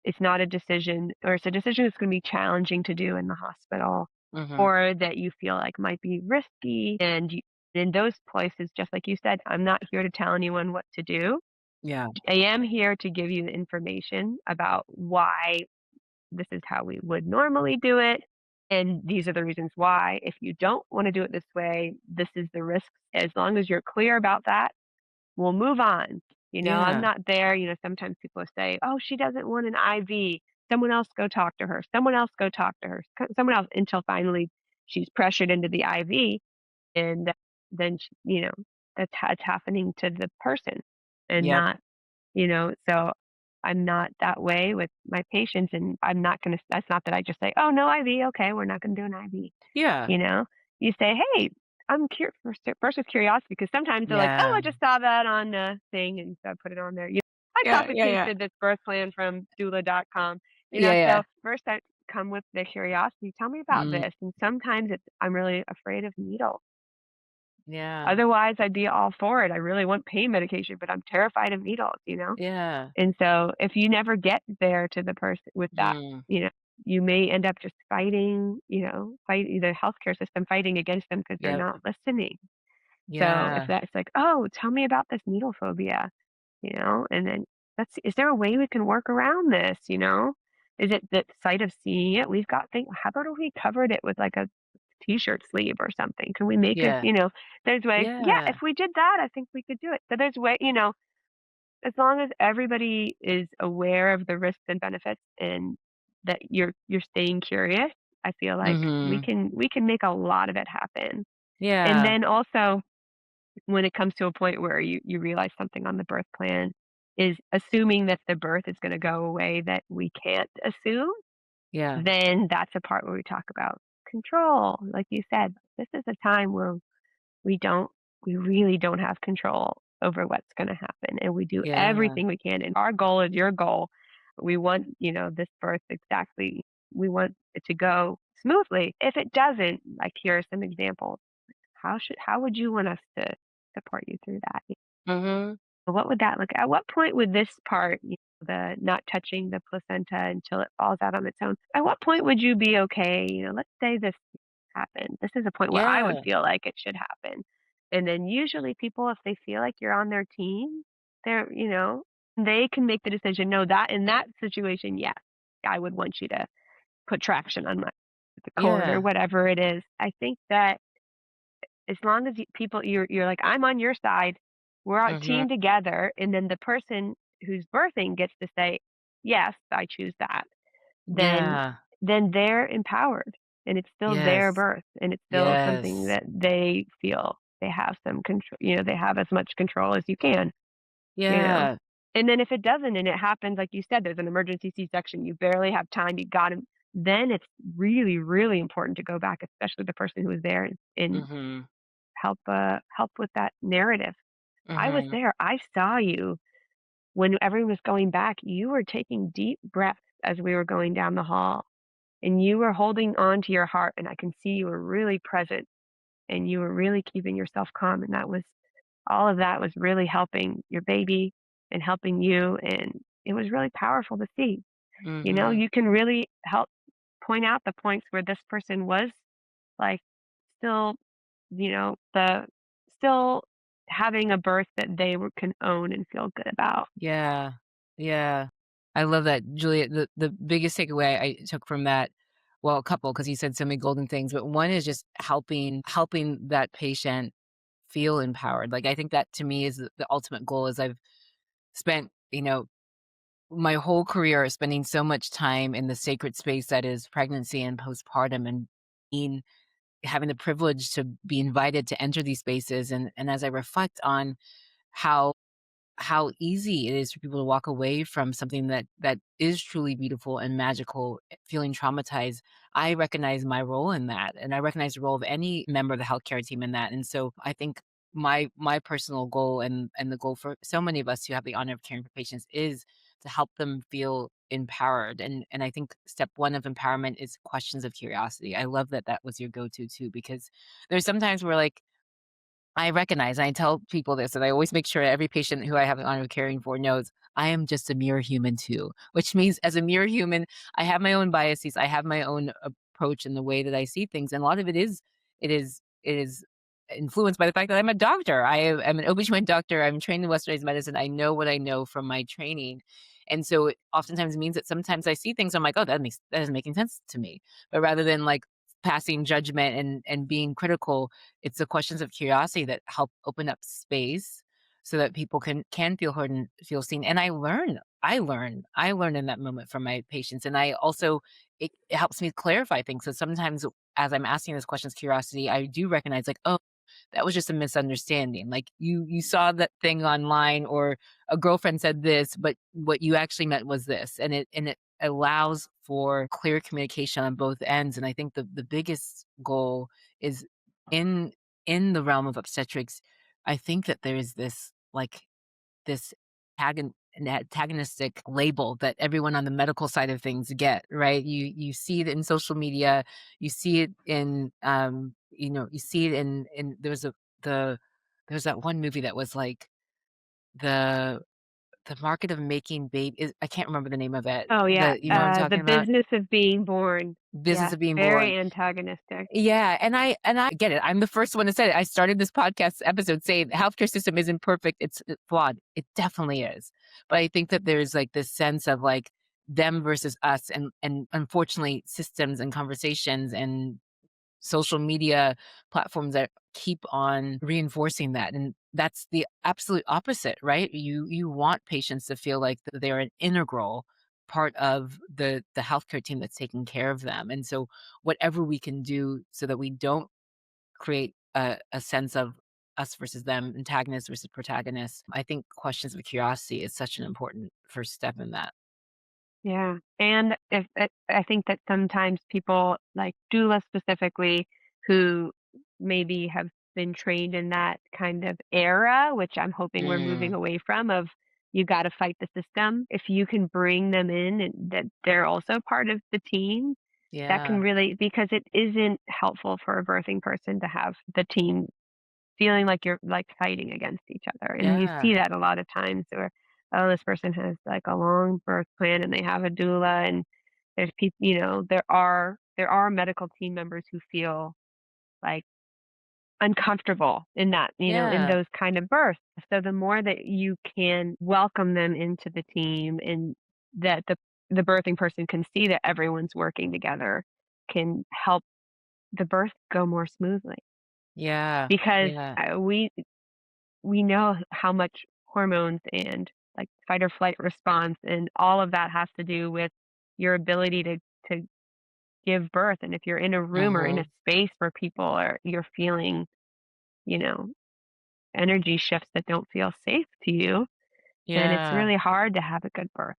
it's not a decision or it's a decision that's going to be challenging to do in the hospital Mhm. or that you feel like might be risky in those places, just like you said, I'm not here to tell anyone what to do. Yeah. I am here to give you the information about why this is how we would normally do it. And these are the reasons why. If you don't want to do it this way, this is the risk. As long as you're clear about that, we'll move on. I'm Yeah. not there. Sometimes people say, oh, she doesn't want an IV. Someone else go talk to her. Someone else go talk to her. Someone else until finally she's pressured into the IV. And then, it's happening to the person and Yep. not so I'm not that way with my patients, and I'm not gonna that's not that I just say, "Oh, no IV, okay, we're not gonna do an IV." Yeah. You know? You say, "Hey, I'm first with curiosity," because sometimes they're like, "Oh, Yeah. I just saw that on the thing, and so I put it on there." I Yeah, copy yeah, yeah. pasted this birth plan from doula.com, Yeah, yeah. so first I come with the curiosity, "Tell me about Mm. this," and sometimes I'm really afraid of needles. Yeah. Otherwise, I'd be all for it. I really want pain medication, but I'm terrified of needles. Yeah. And so if you never get there to the person with that, Mm. you know, you may end up just fighting, fight the healthcare system fighting against them because they're Yep. not listening. So if Yeah. that's like, "Oh, tell me about this needle phobia," and then is there a way we can work around this? Is it the sight of seeing it? We've got things. How about if we covered it with like a t-shirt sleeve or something? Can we make Yeah. there's ways. Yeah, Yeah. if we did that, I think we could do it. So there's way. As long as everybody is aware of the risks and benefits and that you're staying curious, I feel like we Mhm. can we can make a lot of it happen. And Yeah. then also, when it comes to a point where you realize something on the birth plan is assuming that the birth is gonna go away that we can't assume, Yeah. then that's a part where we talk about control. Like you said, this is a time where we don't we really don't have control over what's gonna happen, and we do Yeah. everything we can, and our goal is your goal. We want, this birth exactly we want it to go smoothly. If it doesn't, like, here are some examples. How would you want us to support you through that? Mhm. What would that look at what point would this part, the not touching the placenta until it falls out on its own, at what point would you be okay? Let's say this happened. This is a point where I would Yeah. feel like it should happen. And then usually people, if they feel like you're on their team, they can make the decision, no, that in that situation, yes, I would want you to put traction on the cord or Yeah. whatever it is. I think that as long as you're like, I'm on your side, we're on Mhm. team together, and then the person who's birthing gets to say, yes, I choose that, then Yeah. they're empowered, and it's still their Yes. birth, and it's still something Yes. that they feel they have some control, they have as much control as you can, you know? Yeah. And then if it doesn't and it happens, like you said, there's an emergency C-section, you barely have time, you got him, then it's really, really important to go back, especially the person who was there, and Mhm. help with that narrative. I was Mhm. there. I saw you when everyone was going back. You were taking deep breaths as we were going down the hall, and you were holding on to your heart, and I can see you were really present, and you were really keeping yourself calm, and that was all of that was really helping your baby and helping you, and it was really powerful to see. Mhm. You can really help point out the points where this person was, like, still, the still having a birth that they were can own and feel good about. Yeah. Yeah. I love that, Juliet. The biggest takeaway I took from that, well, a couple, because you said so many golden things, but one is just helping that patient feel empowered. Like, I think that to me is the ultimate goal is I've spent, my whole career spending so much time in the sacred space that is pregnancy and postpartum and being having the privilege to be invited to enter these spaces. And as I reflect on how easy it is for people to walk away from something that is truly beautiful and magical, feeling traumatized, I recognize my role in that, and I recognize the role of any member of the healthcare team in that, and so I think my personal goal and the goal for so many of us who have the honor of caring for patients is to help them feel empowered, and I think step 1 of empowerment is questions of curiosity. I love that that was your go-to too, because there's sometimes where, like, I recognize, and I tell people this, and I always make sure every patient who I have the honor of caring for knows I am just a mere human too, which means as a mere human, I have my own biases. I have my own approach in the way that I see things. And a lot of it is influenced by the fact that I'm a doctor. I'm an OB/GYN doctor. I'm trained in Westernized medicine. I know what I know from my training. And so it oftentimes means that sometimes I see things, I'm like, oh, that doesn't make any sense to me. But rather than like passing judgment and being critical, it's the questions of curiosity that help open up space so that people can feel heard and feel seen. And I learn in that moment from my patients. And I also it helps me clarify things. So sometimes as I'm asking those questions, curiosity, I do recognize like, oh, that was just a misunderstanding. Like you saw that thing online or a girlfriend said this, but what you actually meant was this. And it allows for clear communication on both ends. And I think the biggest goal is in the realm of obstetrics, I think that there is this like this an antagonistic label that everyone on the medical side of things get, right? You see it in social media, you see it in you see it in the there's that one movie that was like the market of making baby I can't remember the name of it. Oh, yeah, You know what I'm The talking about? Business of Being Born. Business Yes, of Being Born. very antagonistic. Yeah, and I get it. I'm the first one to say it. I started this podcast episode saying the healthcare system isn't perfect. It's flawed. It definitely is. But I think that there's like this sense of like them versus us and unfortunately systems and conversations and social media platforms that keep on reinforcing that. And that's the absolute opposite, right? You want patients to feel like they're an integral part of the healthcare team that's taking care of them. And so whatever we can do so that we don't create a sense of us versus them, antagonist versus protagonist. I think questions of curiosity is such an important first step in that. Yeah, and if I think that sometimes people, like doulas specifically, who maybe have been trained in that kind of era, which I'm hoping we're moving Mm, away from, of you gotta fight the system. If you can bring them in and that they're also part of the team, that can yeah, really because it isn't helpful for a birthing person to have the team feeling like you're, like, fighting against each other, and you yeah, see that a lot of times where, oh, this person has, like, a long birth plan and they have a doula, and there's people, there are medical team members who feel, like, uncomfortable in that, in yeah, those kind of births. So the more that you can welcome them into the team and that the birthing person can see that everyone's working together can help the birth go more smoothly yeah, because, yeah, we know how much hormones and like fight or flight response and all of that has to do with your ability to give birth. And if you're in a room or in a mhm, space where people are you're feeling, you know, energy shifts that don't feel safe to you, then it's yeah. really hard to have a good birth.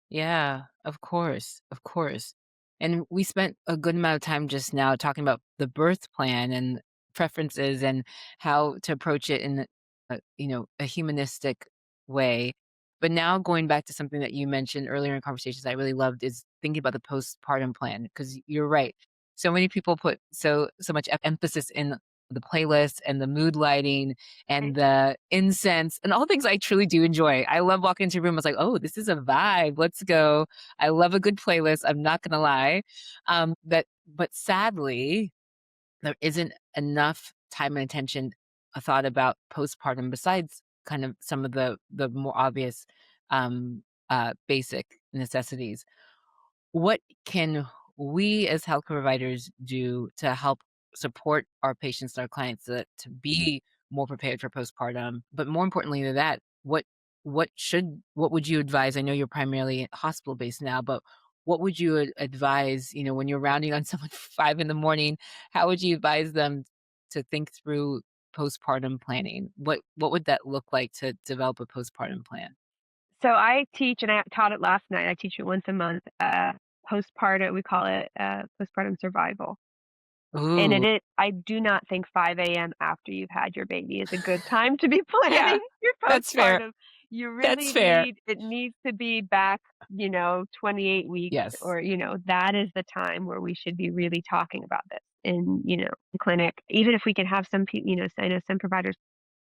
Yeah, of course, of course. And we spent a good amount of time just now talking about the birth plan and preferences and how to approach it in a humanistic way. But now going back to something that you mentioned earlier in conversations I really loved is thinking about the postpartum plan because you're right. So many people put so much emphasis in the playlist and the mood lighting Right. and the incense and all things I truly do enjoy. I love walking into a room, I was like, "Oh, this is a vibe, let's go." I love a good playlist, I'm not gonna lie. But sadly, there isn't enough time and attention, thought about postpartum besides kind of some of the more obvious, basic necessities. What can we as health providers do to help support our patients, our clients, to be more prepared for postpartum? But more importantly than that, what would you advise? I know you're primarily hospital based now, but what would you advise, when you're rounding on someone 5 in the morning, how would you advise them to think through postpartum planning? What would that look like to develop a postpartum plan? So I teach, and I taught it last night. I teach it once a month. Postpartum, we call it postpartum survival. And Ooh, I do not think 5 a.m. after you've had your baby is a good time to be yeah, planning your that's fair. postpartum. You That's really fair. it needs to be back, 28 weeks Yes. or, that is the time where we should be really talking about this in clinic. Even if we can have some people, I know some providers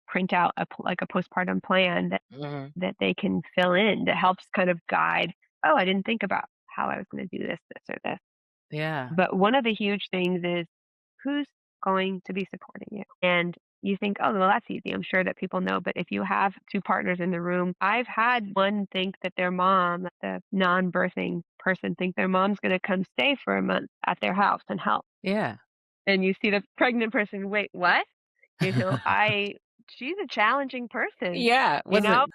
print out like a postpartum plan Mhm. that they can fill in that helps kind of guide, oh, I didn't think about how I was going to do this, or this. Yeah. But one of the huge things is who's going to be supporting you? And you think, oh, well, that's easy. I'm sure that people know. But if you have two partners in the room, I've had one think that their mom, the non birthing person, think their mom's going to come stay for a month at their house and help. Yeah. And you see the pregnant person, wait, what? I she's a challenging person, Yeah, wasn't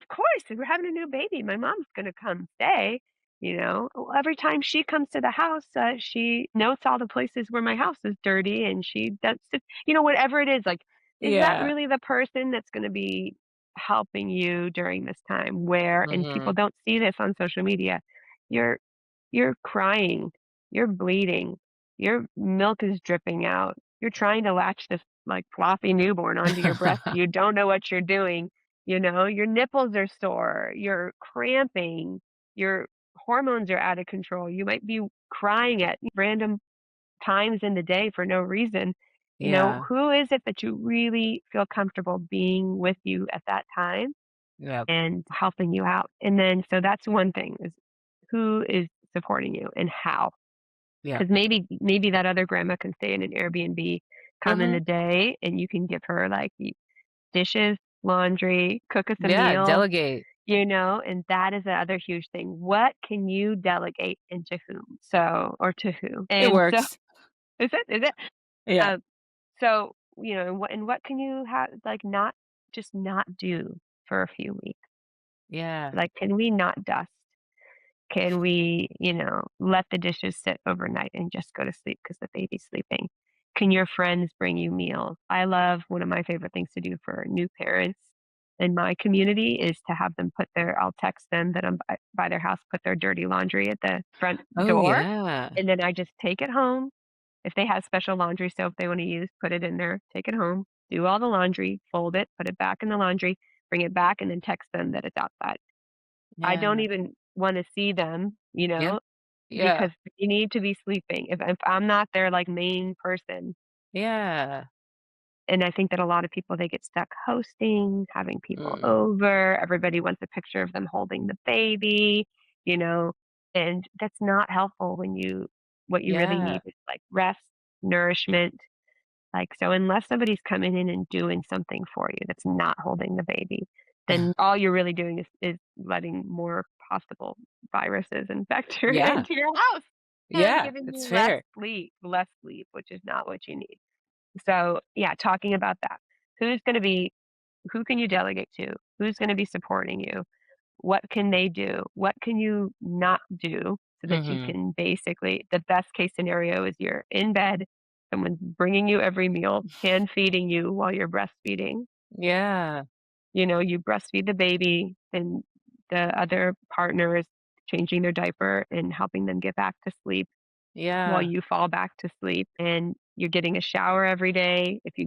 of course, we're having a new baby, my mom's gonna come stay, well, every time she comes to the house, she notes all the places where my house is dirty and she does it whatever it is, like, is that yeah. really the person that's gonna be helping you during this time where and people Mhm. don't see this on social media, you're you're crying, you're bleeding, your milk is dripping out. You're trying to latch this like floppy newborn onto your breast and you don't know what you're doing. Your nipples are sore, you're cramping, your hormones are out of control. You might be crying at random times in the day for no reason. Yeah. Who is it that you really feel comfortable being with you at that time Yep. and helping you out? And then, so that's one thing is who is supporting you and how. Yep. 'Cause maybe that other grandma can stay in an Airbnb, come in the Mhm. day, and you can give her, like, the dishes, laundry, cook us a Yeah, meal, delegate. and that is the other huge thing. What can you delegate and to whom? So or to who? It And so works. is it? Is it? Yeah. Um, so, and what can you have like, not just not do for a few weeks? Yeah. Like, can we not dust? Can we, let the dishes sit overnight and just go to sleep because the baby's sleeping? Can your friends bring you meals? I love one of my favorite things to do for new parents in my community is to have them put their I'll text them that I'm by their house, put their dirty laundry at the front Oh, door, yeah. and then I just take it home. If they have special laundry soap they wanna use, put it in there, take it home, do all the laundry, fold it, put it back in the laundry, bring it back, and then text them that it's outside. I don't Yeah. even wanna see them, Yeah. Yeah. because you need to be sleeping. If I'm not their, like, main person, Yeah. and I think that a lot of people, they get stuck hosting, having people Mm. over, everybody wants a picture of them holding the baby, you know, and that's not helpful when what you really Yeah. need is, like, rest, nourishment, like, so unless somebody's coming in and doing something for you that's not holding the baby, then all you're really doing is letting more possible viruses and bacteria Yeah. into your house and Yeah. giving It's you fair. less sleep, which is not what you need. So, yeah, talking about that. Who's gonna be who can you delegate to? Who's gonna be supporting you? What can they do? What can you not do so that you Mhm. can basically the best case scenario is you're in bed, someone's bringing you every meal, hand feeding you while you're breastfeeding. Yeah. You breastfeed the baby, and the other partner is changing their diaper and helping them get back to sleep while Yeah. you fall back to sleep, and you're getting a shower every day. If you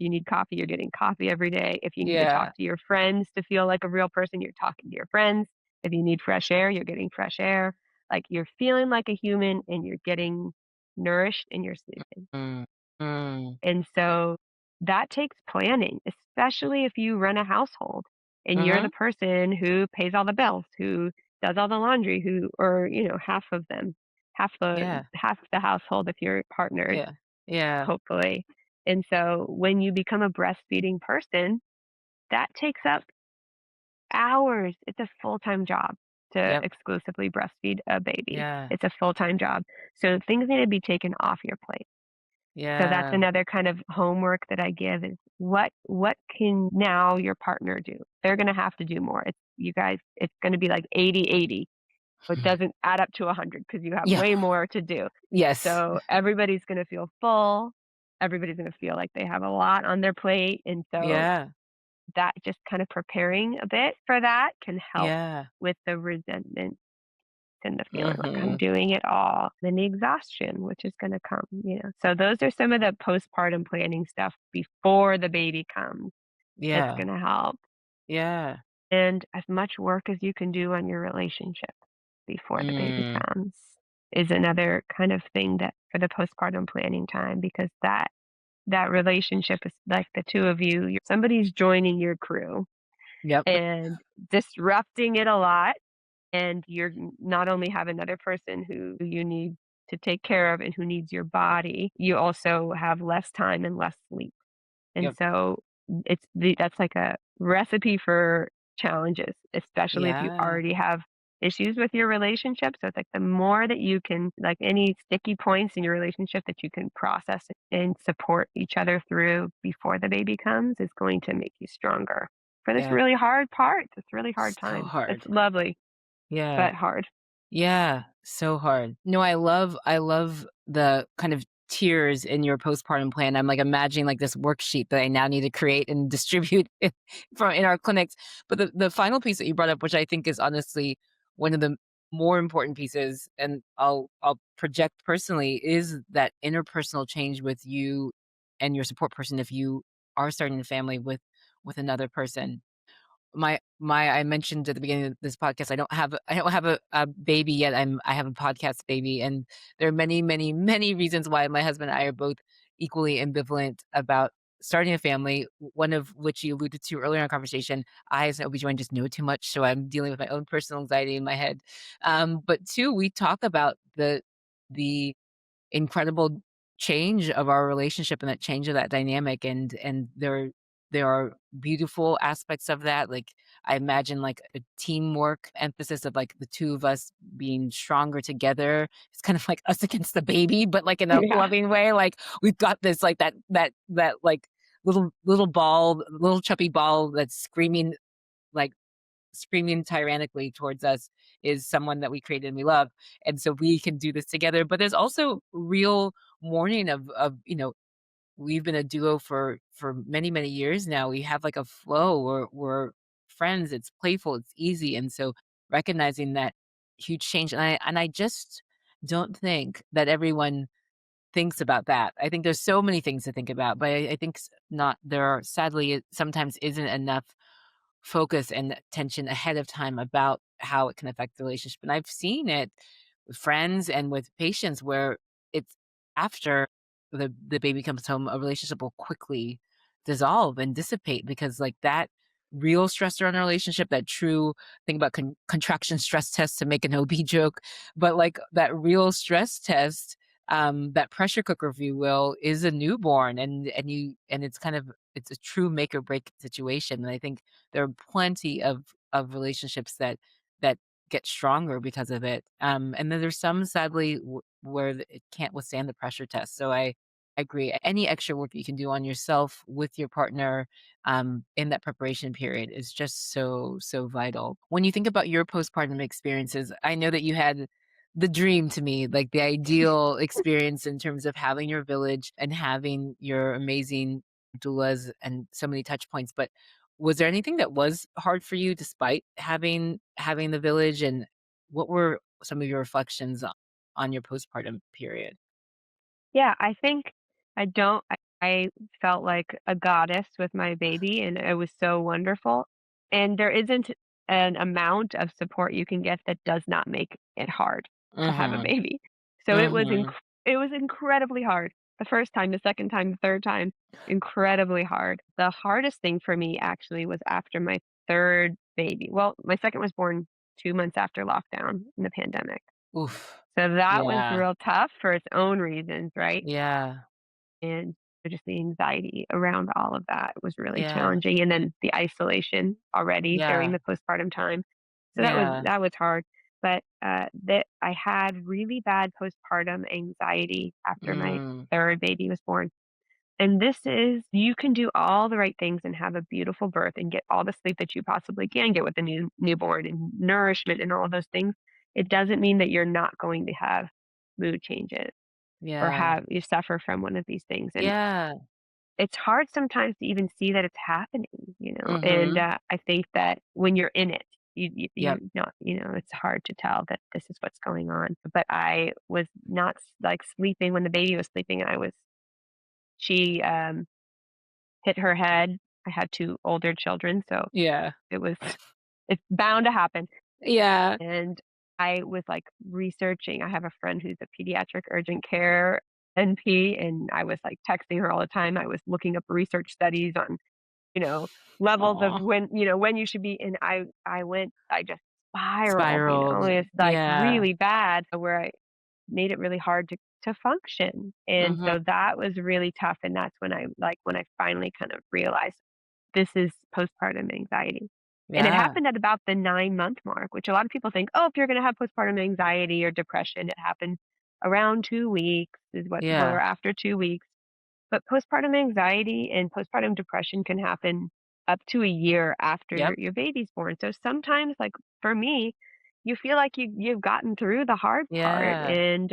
need coffee, you're getting coffee every day. If you need to talk Yeah. to your friends to feel like a real person, you're talking to your friends. If you need fresh air, you're getting fresh air. Like, you're feeling like a human and you're getting nourished and you're sleeping. Mm. Mm. And so that takes planning, especially if you run a household and you're the Mhm. person who pays all the bills, who does all the laundry, who or, half of them, Yeah. half the household if you're partnered, Yeah. Yeah. hopefully. And so when you become a breastfeeding person, that takes up hours. It's a full-time job to Yep. exclusively breastfeed a baby. Yeah. It's a full-time job. So things need to be taken off your plate. So that's Yeah. another kind of homework that I give is what can now your partner do? They're gonna have to do more. It's gonna be like 80-80. It doesn't add up to 100 because you have Yeah. way more to do. Yes. So everybody's gonna feel full. Everybody's gonna feel like they have a lot on their plate, and so Yeah. that just kind of preparing a bit for that can help Yeah. with the resentment and the feeling like I'm Mhm. doing it all, then the exhaustion, which is gonna come. So those are some of the postpartum planning stuff before the baby comes that's Yeah. gonna help, Yeah. and as much work as you can do on your relationship before the baby Mm. comes is another kind of thing that for the postpartum planning time because that relationship is like the 2 of you, somebody's joining your crew Yep. and disrupting it a lot. And not only have another person who you need to take care of and who needs your body, you also have less time and less sleep. And Yep. so that's like a recipe for challenges, especially if you Yeah. already have issues with your relationship. So it's like the more that you can, like any sticky points in your relationship that you can process and support each other through before the baby comes is going to make you stronger for this Yeah. really hard part, this really hard So time. It's hard. lovely, Yeah. but hard. Yeah, so hard. No, I love the kind of tiers in your postpartum plan. I'm like imagining like this worksheet that I now need to create and distribute from in our clinics. But the final piece that you brought up, which I think is honestly one of the more important pieces, and I'll project personally, is that interpersonal change with you and your support person if you are starting a family with another person. My I mentioned at the beginning of this podcast, I don't have a baby yet. I have a podcast baby, and there are many, many, many reasons why my husband and I are both equally ambivalent about starting a family, one of which you alluded to earlier in our conversation. I, as an OB/GYN, just know too much, so I'm dealing with my own personal anxiety in my head. But two, we talk about the incredible change of our relationship and that change of that dynamic, and there are beautiful aspects of that, like, I imagine, like, a teamwork emphasis of, like, the 2 of us being stronger together. It's kind of like us against the baby, but, like, in a Yeah. loving way, like, we've got this, like, that, like, little ball, little chubby ball that's like, screaming tyrannically towards us is someone that we created and we love, and so we can do this together. But there's also real mourning of we've been a duo for many, many years now. We have like a flow. We're friends. It's playful. It's easy. And so recognizing that huge change, and I just don't think that everyone thinks about that. I think there's so many things to think about, but I think not there are sadly it sometimes isn't enough focus and attention ahead of time about how it can affect the relationship. And I've seen it with friends and with patients where it's after the baby comes home, a relationship will quickly dissolve and dissipate because like that real stressor on a relationship, that true think about contraction stress test to make an OB joke, but like that real stress test, that pressure cooker, if you will, is a newborn and it's kind of it's a true make or break situation. And I think there are plenty of relationships that get stronger because of it. And then there's some sadly where it can't withstand the pressure test. So I agree. Any extra work you can do on yourself with your partner in that preparation period is just so vital. When you think about your postpartum experiences, I know that you had the dream to me, like the ideal experience in terms of having your village and having your amazing doulas and so many touch points. But was there anything that was hard for you despite having the village, and what were some of your reflections on your postpartum period? Yeah, I think I felt like a goddess with my baby, and it was so wonderful, and there isn't an amount of support you can get that does not make it hard to have a Mhm. baby. So Mhm. it was incredibly hard. The first time, the second time, the third time, incredibly hard. The hardest thing for me actually was after my 3rd baby. Well, my 2nd was born 2 months after lockdown in the pandemic. Oof. So that was Yeah. real tough for its own reasons, right? Yeah. And just the anxiety around all of that was really Yeah. challenging, and then the isolation already during Yeah. the postpartum time. So Yeah. that was hard, but, that I had really bad postpartum anxiety after my Mm. 3rd baby was born, and this is you can do all the right things and have a beautiful birth and get all the sleep that you possibly can get with a newborn and nourishment and all those things. It doesn't mean that you're not going to have mood changes or Yeah. have you suffer from one of these things, and Yeah. it's hard sometimes to even see that it's happening, and, Mhm. I think that when you're in it, Yep. you not it's hard to tell that this is what's going on, but I was not, like, sleeping when the baby was sleeping, she, hit her head. I had 2 older children, so Yeah. it was it's bound to happen, Yeah. and I was, like, researching. I have a friend who's a pediatric urgent care NP, and I was, like, texting her all the time. I was looking up research studies on, you know, levels of Aw. when you should be, and I just spiraled, Spiraled. it's, like, Yeah. really bad where I made it really hard to function, and Mhm. so that was really tough, and that's when I finally kind of realized this is postpartum anxiety. And it Yeah. happened at about the 9-month mark, which a lot of people think, "Oh, if you're gonna have postpartum anxiety or depression, it happens around 2 weeks," is what or Yeah. after 2 weeks. But postpartum anxiety and postpartum depression can happen up to a year after Yep. your baby's born. So sometimes, like, for me, you feel like you've gotten through the hard part, Yeah. and,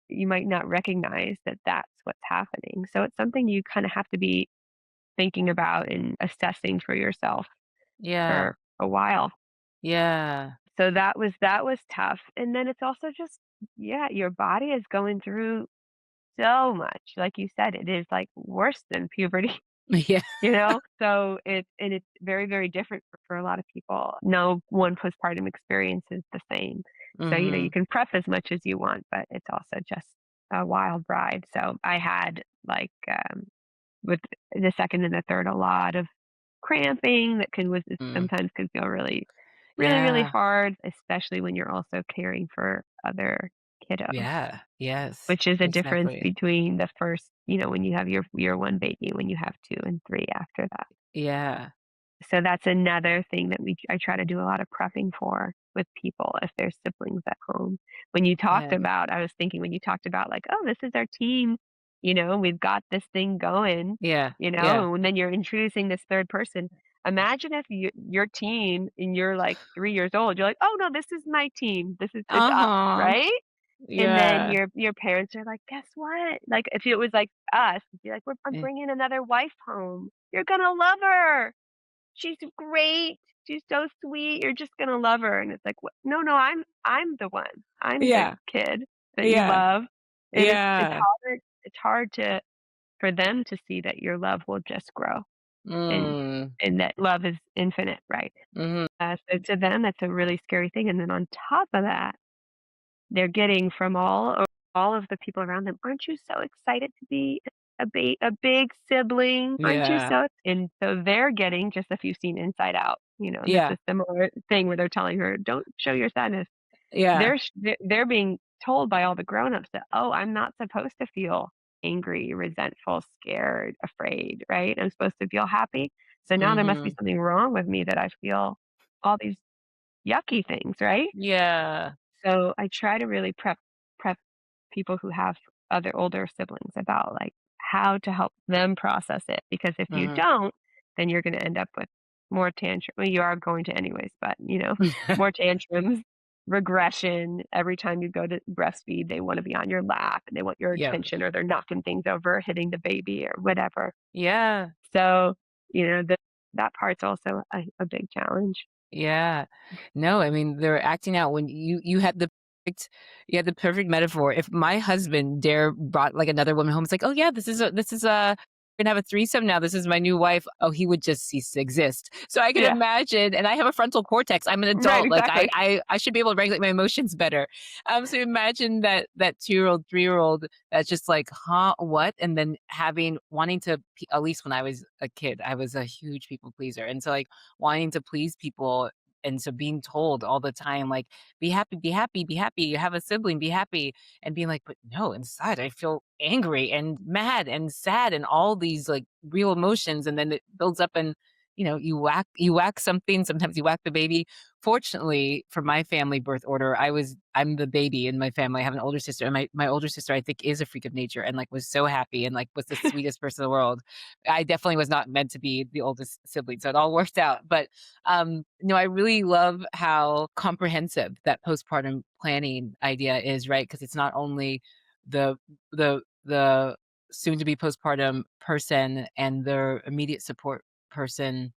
you might not recognize that that's what's happening. So it's something you kinda have to be thinking about and assessing for yourself Yeah. for a while. Yeah. So that was tough, and then it's also just yeah, your body is going through so much. Like you said, it is, like, worse than puberty, Yeah. So it's very, very different for a lot of people. No one postpartum experience is the same. So, you Mhm. can prep as much as you want, but it's also just a wild ride. So I had, like, with the 2nd and the 3rd, a lot of cramping that can was Mm. sometimes can feel really, really, really Yeah. hard, especially when you're also caring for other kiddos, Yeah. Yes. which is a difference Exactly. between the first, when you have your 1 baby, when you have 2 and 3 after that. Yeah. So that's another thing that I try to do a lot of prepping for with people if there's siblings at home. Yeah. I was thinking when you talked about like, "Oh, this is our team, we've got this thing going," Yeah. Yeah. and then you're introducing this 3rd person. Imagine if your team and you're like 3 years old, you're like, "Oh, no, this is my team. It's us," Uh-huh. right? And then Yeah. your parents are like, "Guess what?" Like, if it was like us, it'd be like, I'm Eh, bringing another wife home. You're gonna love her. She's great. She's so sweet. You're just gonna love her." And it's like, "What? No, no, I'm the one. I'm the yeah. kid that you Yeah. love." And Yeah. it's hard to for them to see that your love will just grow and Mm. that love is infinite, right? Mhm. So to them, that's a really scary thing. And then on top of that, they're getting from all of the people around them, "Aren't you so excited to be a big sibling? Aren't you Yeah. so" and so they're getting, just if you've seen Inside Out, that's Yeah. a similar thing where they're telling her, "Don't show your sadness." Yeah. They're being told by all the grown-ups that, "Oh, I'm not supposed to feel angry, resentful, scared, afraid, right? I'm supposed to feel happy. So now there must be Mhm. something wrong with me that I feel all these yucky things, right?" Yeah. So I try to really prep people who have other older siblings about, like, how to help them process it, because if you Mhm. don't, then you're gonna end up with more tantrum well, you are going to anyways, but, more tantrums, regression. Every time you go to breastfeed, they wanna be on your lap, and they want your Yeah. attention, or they're knocking things over, hitting the baby, or whatever. Yeah. So, that part's also a big challenge. Yeah. No, I mean, they're acting out when you had the perfect metaphor. If my husband dare brought, like, another woman home, it's like, "Oh, yeah, we're gonna have a threesome now. This is my new wife." Oh, he would just cease to exist. So I can Yeah. imagine, and I have a frontal cortex. I'm an Right, adult. Like, exactly. I should be able to regulate my emotions better. So imagine that 2-year-old, 3-year-old that's just like, "Huh? What?" And then wanting to at least when I was a kid, I was a huge people pleaser. And so, like, wanting to please people, and so being told all the time, like, "Be happy, be happy, be happy. You have a sibling, be happy." And being like, "But no, inside I feel angry and mad and sad and all these, like, real emotions." And then it builds up, and, you whack something, sometimes you whack the baby. Fortunately, for my family birth order, I'm the baby in my family. I have an older sister, and my older sister, I think, is a freak of nature and, like, was so happy and, like, was the sweetest person in the world. I definitely was not meant to be the oldest sibling, so it all worked out. But no, I really love how comprehensive that postpartum planning idea is, right? Because it's not only the the soon to be postpartum person and their immediate support person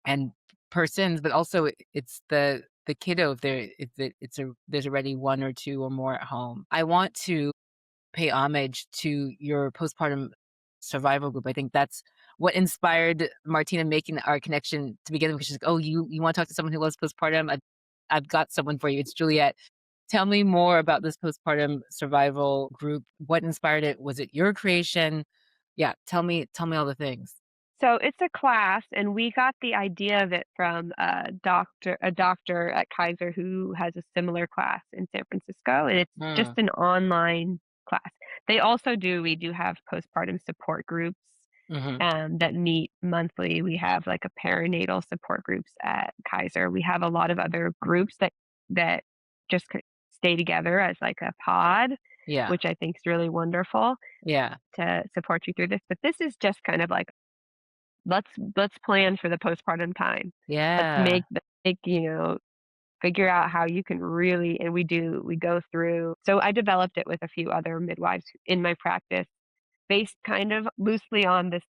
and persons, but also it's the kiddo if there's already one or two or more at home. I want to pay homage to your postpartum survival group. I think that's what inspired Martina making our connection to begin with, because she's like, "Oh, you wanna talk to someone who loves postpartum? I've got someone for you. It's Juliet." Tell me more about this postpartum survival group. What inspired it? Was it your creation? Yeah, tell me all the things. So it's a class, and we got the idea of it from a doctor at Kaiser who has a similar class in San Francisco, and it's just Mm, an online class. We do have postpartum support groups mhm. that meet monthly. We have like a perinatal support groups at Kaiser. We have a lot of other groups that just stay together as like a pod, Yeah, which I think is really wonderful yeah, to support you through this. But this is just kind of like let's plan for the postpartum time. Let's yeah. make figure out how you can really and we go through so I developed it with a few other midwives in my practice based kind of loosely on this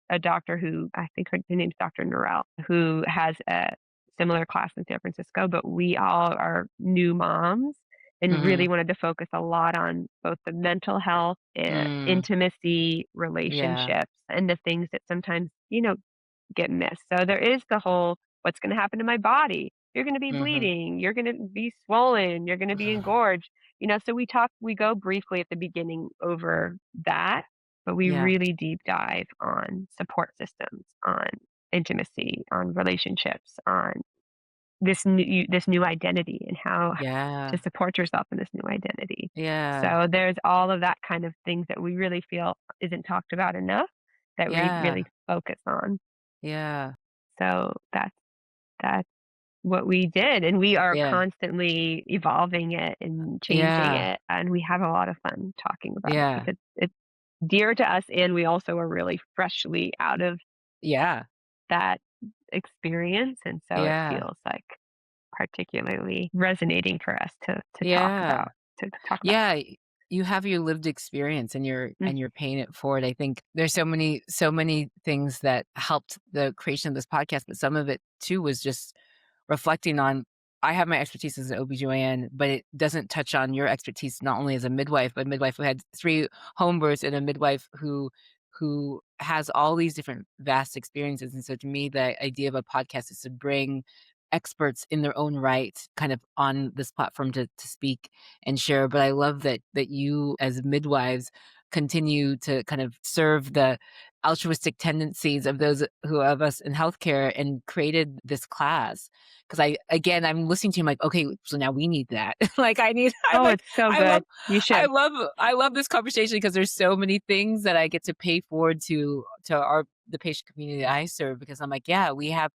a doctor who I think her name's Dr. Norell, who has a similar class in San Francisco, but we all are new moms and really Mhm. wanted to focus a lot on both the mental health, Mm, intimacy, yeah. relationships, and the things that sometimes, get missed. So there is the whole what's going to happen to my body? You're going to be Mhm. bleeding, you're going to be swollen, you're going to be engorged. So we go briefly at the beginning over that, but we Yeah, really deep dive on support systems, on intimacy, on relationships, on this new identity and how to yeah, support yourself in this new identity. yeah, So there's all of that kind of things that we really feel isn't talked about enough that we yeah, really focus on. yeah, So that's what we did, and we are yeah, constantly evolving it and changing yeah, it, and we have a lot of fun talking about it yeah, because it's dear to us, and we also are really freshly out of yeah, that experience, and so it yeah, feels like particularly resonating for us to talk yeah. about. to talk about. Yeah, you have your lived experience and Mm. you're paying it forward. I think there's so many things that helped the creation of this podcast, but some of it too was just reflecting on I have my expertise as an OBGYN, but it doesn't touch on your expertise not only as a midwife, but a midwife who had 3 home births and a midwife who has all these different vast experiences. And so to me, the idea of a podcast is to bring experts in their own right kind of on this platform to speak and share. But I love that you as midwives continue to kind of serve the altruistic tendencies of those who of us in healthcare and created this class. Because I'm listening to you, I'm like, okay, so now we need that. Like I'm Oh, like, it's so I love, good. You I should. love, I love this conversation because there's so many things that I get to pay forward to the patient community I serve. Because I'm like, yeah, we have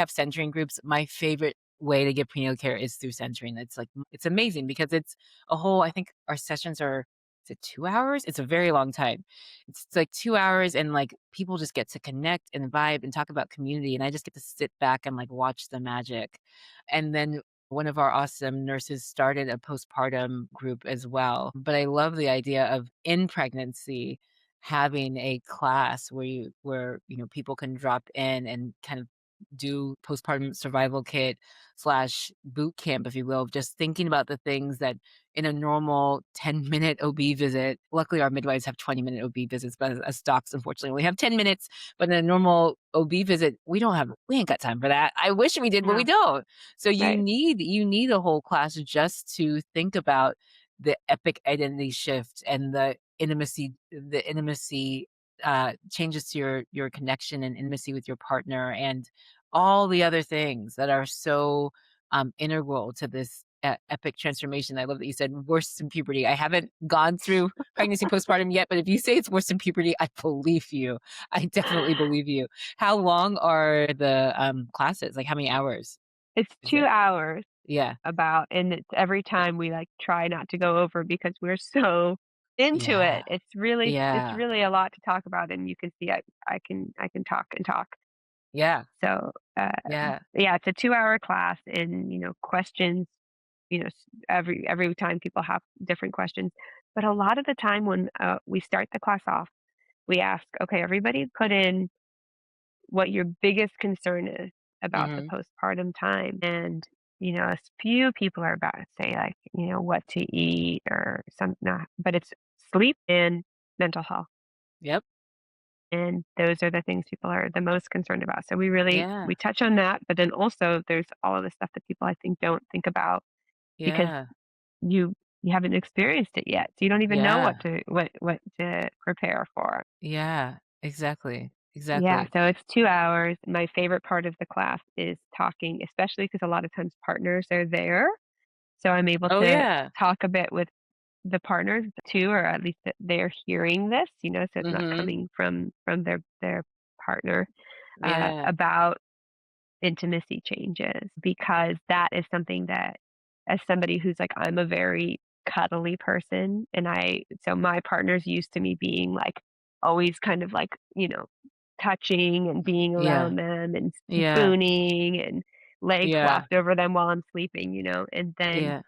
centering groups. My favorite way to get prenatal care is through centering. It's like it's amazing because it's a whole. I think our sessions are is it 2 hours? It's a very long time. It's like 2 hours, and like people just get to connect and vibe and talk about community, and I just get to sit back and like watch the magic. And then one of our awesome nurses started a postpartum group as well. But I love the idea of in pregnancy having a class where people can drop in and kind of do postpartum survival kit slash boot camp, if you will, just thinking about the things that in a normal 10-minute OB visit, luckily our midwives have 20-minute OB visits, but as docs, unfortunately, we have 10 minutes. But in a normal OB visit, we ain't got time for that. I wish we did, but we No, don't. So right? you need a whole class just to think about the epic identity shift and the intimacy changes to your connection and intimacy with your partner and all the other things that are so integral to this epic transformation. I love that you said worse than puberty. I haven't gone through pregnancy postpartum yet, but if you say it's worse than puberty, I believe you. I definitely believe you. How long are the classes? Like how many hours It's is 2 it? hours Yeah. about, and it's every time we, like, try not to go over because we're so into Yeah. it. It's Yeah. really a lot to talk about, and you can see I can talk and talk. Yeah. So, Yeah. yeah, it's a 2-hour class and, questions, every time people have different questions. But a lot of the time when, we start the class off, we ask, "Okay, everybody put in what your biggest concern is about the Mhm. postpartum time." And, a few people are about to say, like, what to eat or something, not, but it's sleep and mental health. Yep. And those are the things people are the most concerned about. So Yeah. we touch on that, but then also there's all of the stuff that people I think don't think about because Yeah. you you haven't experienced it yet. So you don't even know Yeah. what to prepare for. Yeah. Exactly. Yeah, Exactly. so it's 2 hours. My favorite part of the class is talking, especially because a lot of times partners are there. So I'm able Oh, to yeah. talk a bit with the partners too, or at least that they're hearing this, so it's not Mhm. coming from their partner, Yeah. about intimacy changes, because that is something that, as somebody who's like, I'm a very cuddly person, and so my partner's used to me being like always kind of like, touching and being Yeah. around them and Yeah. spooning and legs Yeah. flopped over them while I'm sleeping, and then Yeah.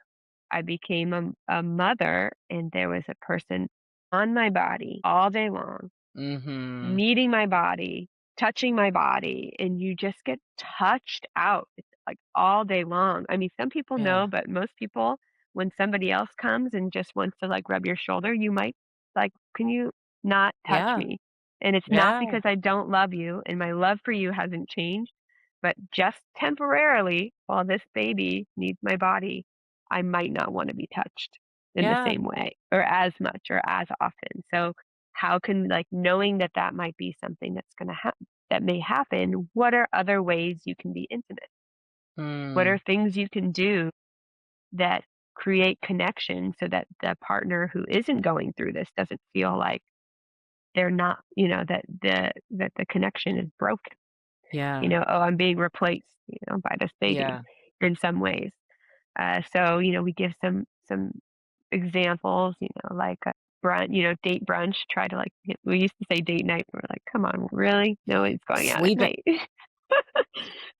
I became a mother, and there was a person on my body all day long, Mhm. meeting my body, touching my body, and you just get touched out. It's like all day long. I mean, some people Yeah. know, but most people, when somebody else comes and just wants to like rub your shoulder, you might like, can you not touch Yeah. me? And it's not Yeah. because I don't love you and my love for you hasn't changed, but just temporarily, while this baby needs my body, I might not want to be touched in the Yeah. same way or as much or as often. So how can, like, knowing that that might be something that's gonna happen, that may happen, what are other ways you can be intimate? What are Mm. things you can do that create connection so that the partner who isn't going through this doesn't feel like they're not, that the connection is broken, Yeah. "Oh, I'm being replaced, by this baby," Yeah. in some ways. So, we give some examples, like a date brunch, try to like, we used to say date night. We're like, come on, really? No one's going out at Sleep it. night.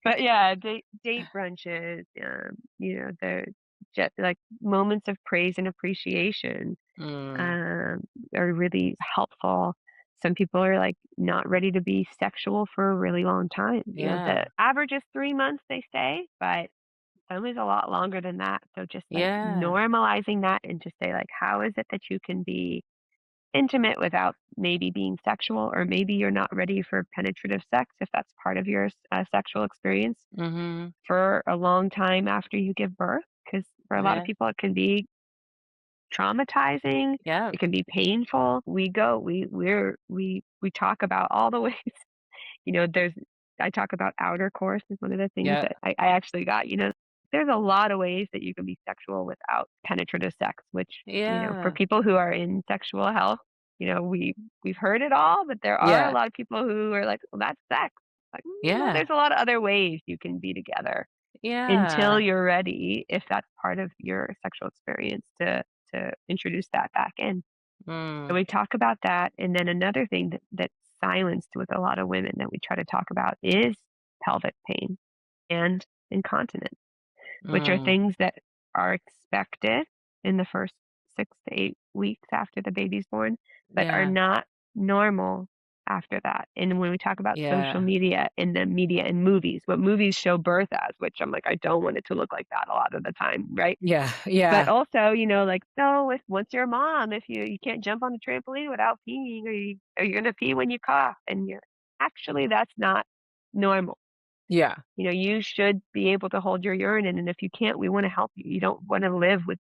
But yeah, date brunches, just like moments of praise and appreciation Mm. um, are really helpful. Some people are like not ready to be sexual for a really long time. The Yeah. average is 3 months, they say, but some is a lot longer than that. So just like Yeah. normalizing that and just say like, how is it that you can be intimate without maybe being sexual, or maybe you're not ready for penetrative sex if that's part of your sexual experience Mhm. for a long time after you give birth. Because for a lot of Yeah. people, it can be traumatizing. Yeah. It can be painful. We talk about all the ways. There's I talk about outer course is one of the things Yeah. that I actually got. There's a lot of ways that you can be sexual without penetrative sex, which, for Yeah. people who are in sexual health, we've heard it all, but there are a Yeah. lot of people who are like, well, that's sex. Like, no, Yeah. there's a lot of other ways you can be together until Yeah. you're ready, if that's part of your sexual experience, to introduce that back in. So Mm. we talk about that, and then another thing that's silenced with a lot of women that we try to talk about is pelvic pain and incontinence, which are Mm. things that are expected in the first 6 to 8 weeks after the baby's born, but are Yeah. not normal after that. And when we talk about social Yeah. media and the media and movies, what movies show birth as, which I'm like, I don't want it to look like that a lot of the time, right? Yeah. But Yeah. also, like, so if once you're a mom, if you can't jump on the trampoline without peeing, or you're gonna pee when you cough, and you're actually that's not normal. Yeah. You should be able to hold your urine in, and if you can't, we wanna help you. You don't wanna live with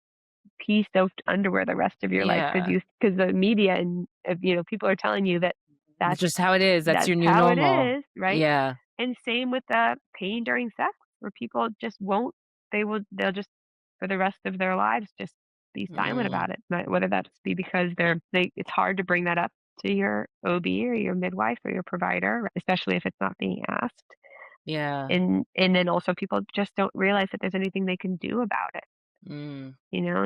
pea-soaked underwear the rest of your life Yeah. because the media and, people are telling you that That's that's just how it is. That's that's your new how it normal. is, right? Yeah. And same with the pain during sex, where people just won't they'll just for the rest of their lives just be silent Mm. about it. Whether that's be because it's hard to bring that up to your OB or your midwife or your provider, especially if it's not being asked. Yeah. And then also people just don't realize that there's anything they can do about it, Mm.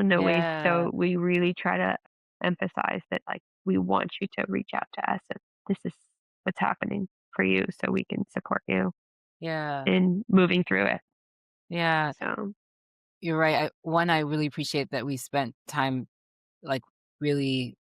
no ways. Yeah. So we really try to emphasize that, like, we want you to reach out to us if this is what's happening for you, so we can support you Yeah. in moving through it. Yeah. So You're right. I really appreciate that we spent time, like, really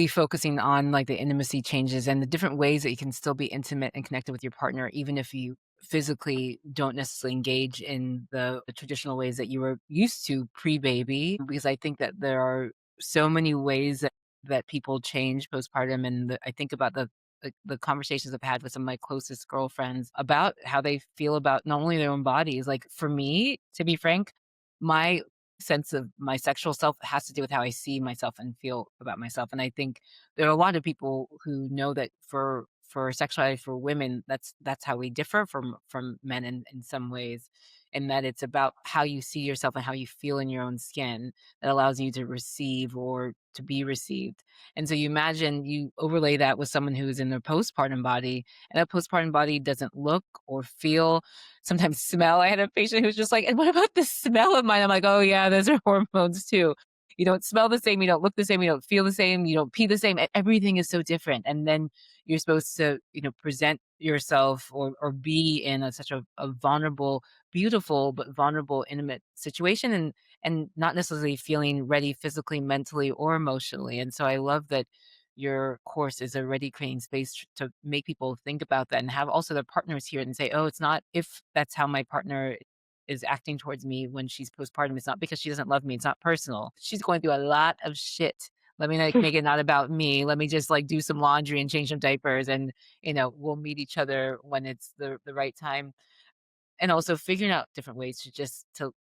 focusing on, like, the intimacy changes and the different ways that you can still be intimate and connected with your partner, even if you physically don't necessarily engage in the traditional ways that you were used to pre-baby, because I think that there are so many ways that people change postpartum, and I think about the conversations I've had with some of my closest girlfriends about how they feel about not only their own bodies. Like, for me, to be frank, my sense of my sexual self has to do with how I see myself and feel about myself. And I think there are a lot of people who know that for sexuality for women, that's how we differ from men in some ways, and that it's about how you see yourself and how you feel in your own skin that allows you to receive or to be received. And so you imagine you overlay that with someone who is in their postpartum body, and that postpartum body doesn't look or feel, sometimes smell. I had a patient who's just like, "And what about the smell of mine?" I'm like, "Oh, yeah, those are hormones too. You don't smell the same, you don't look the same, you don't feel the same, you don't pee the same. Everything is so different." And then you're supposed to, present yourself or be in such a vulnerable, beautiful, but vulnerable, intimate situation, and not necessarily feeling ready physically, mentally, or emotionally. And so I love that your course is already creating space to make people think about that and have also their partners hear it and say, "Oh, it's not if that's how my partner is acting towards me when she's postpartum. It's not because she doesn't love me. It's not personal. She's going through a lot of shit. Let me, like, make it not about me. Let me just, like, do some laundry and change some diapers, and we'll meet each other when it's the right time." And also figuring out different ways to just to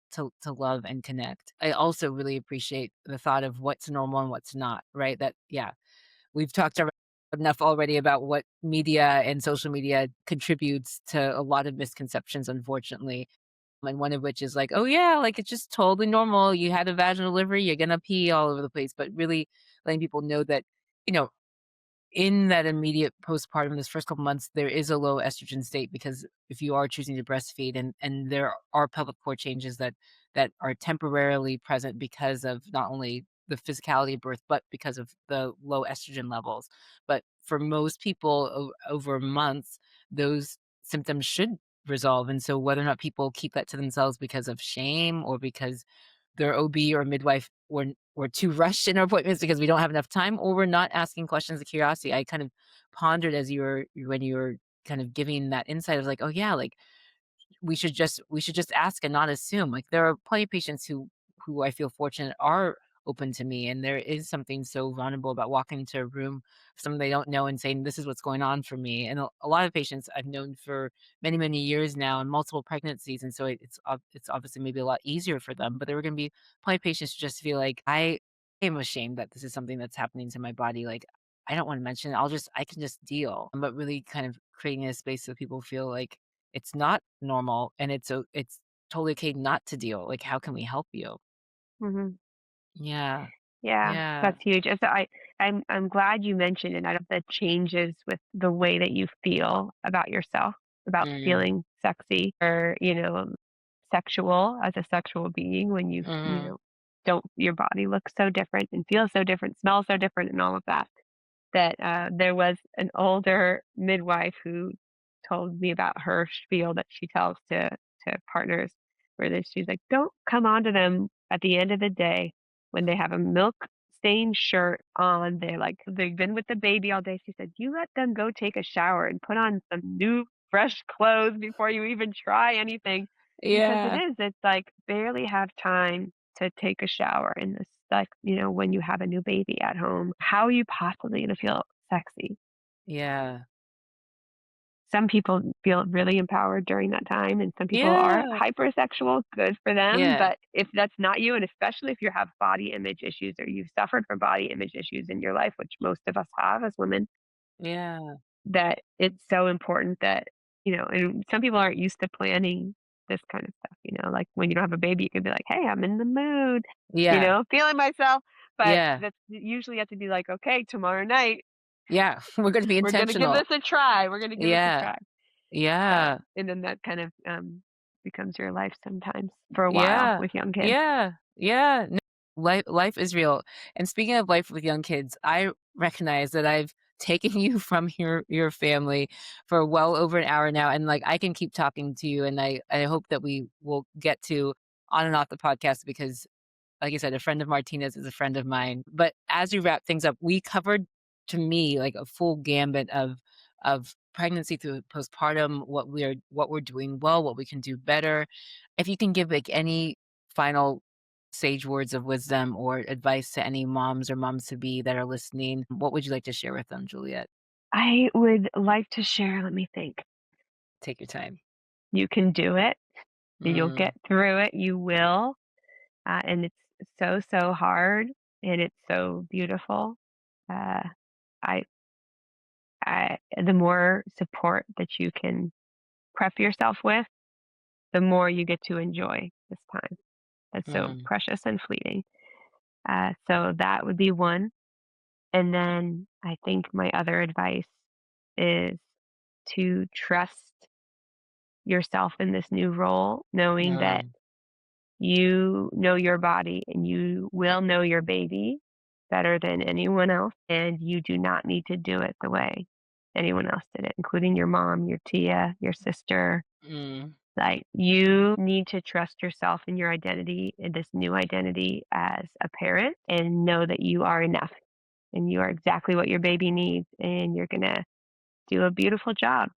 love and connect. I also really appreciate the thought of what's normal and what's not, right? That, yeah, we've talked enough already about what media and social media contributes to a lot of misconceptions, unfortunately. And one of which is like, "Oh, yeah, like, it's just totally normal. You had a vaginal delivery, you're gonna pee all over the place." But really letting people know that, you know, in that immediate postpartum, this first couple months, there is a low estrogen state, because if you are choosing to breastfeed, and there are pelvic floor changes that are temporarily present because of not only the physicality of birth, but because of the low estrogen levels. But for most people over months, those symptoms should resolve. And so whether or not people keep that to themselves because of shame or because their OB or midwife, we're too rushed in our appointments because we don't have enough time, or we're not asking questions of curiosity. I kind of pondered as when you were kind of giving that insight of like, oh yeah, like we should just ask and not assume. Like there are plenty of patients who I feel fortunate are open to me, and there is something so vulnerable about walking into a room with someone they don't know and saying, "This is what's going on for me." And a lot of patients I've known for many, many years now, and multiple pregnancies, and so it's obviously maybe a lot easier for them. But there are going to be plenty of patients who just feel like I am ashamed that this is something that's happening to my body. Like I don't want to mention it. I can just deal. But really, kind of creating a space so people feel like it's not normal, and it's totally okay not to deal. Like, how can we help you? Mhm. Yeah. Yeah, Yeah. that's huge. And so I'm glad you mentioned it. I don't the changes with the way that you feel about yourself, about Mm, feeling sexy or, sexual as a sexual being when mhm. don't your body looks so different and feels so different, smells so different and all of that. That there was an older midwife who told me about her spiel that she tells to partners where she's like, don't come on to them at the end of the day when they have a milk stained shirt on. They're like they've been with the baby all day. She said, you let them go take a shower and put on some new fresh clothes before you even try anything. Because Yeah. it's like barely have time to take a shower in this like, when you have a new baby at home. How are you possibly gonna feel sexy? Yeah. Some people feel really empowered during that time, and some people are Yeah. hypersexual, good for them, Yeah. but if that's not you, and especially if you have body image issues or you've suffered from body image issues in your life, which most of us have as women, Yeah. that it's so important that, and some people aren't used to planning this kind of stuff, like when you don't have a baby, you can be like, "Hey, I'm in the mood, Yeah. feeling myself." But Yeah. that's usually you have to be like, "Okay, tomorrow night, Yeah. We're gonna be we're gonna give intentional. this a try. We're gonna give this a Yeah. try." Yeah. And then that kind of becomes your life sometimes for a while Yeah. with young kids. Yeah. Yeah. No, life is real. And speaking of life with young kids, I recognize that I've taken you from your family for well over an hour now, and like I can keep talking to you, and I hope that we will get to on and off the podcast because like I said, a friend of Martina's is a friend of mine. But as we wrap things up, we covered to me like a full gambit of pregnancy through postpartum, what we're doing well, what we can do better. If you can give like any final sage words of wisdom or advice to any moms or moms to be that are listening, what would you like to share with them, Juliet? I would like to share, let me think. Take your time. You can do it. You'll Mm, get through it. You will. And it's so, so hard and it's so beautiful. Uh, I, the more support that you can prep yourself with, the more you get to enjoy this time. That's so mm, precious and fleeting. So that would be one. And then I think my other advice is to trust yourself in this new role, knowing that mm, you know your body and you will know your baby better than anyone else. And you do not need to do it the way anyone else did it, including your mom, your tia, your sister. mm, Like you need to trust yourself in your identity, in this new identity as a parent, and know that you are enough and you are exactly what your baby needs and you're going to do a beautiful job.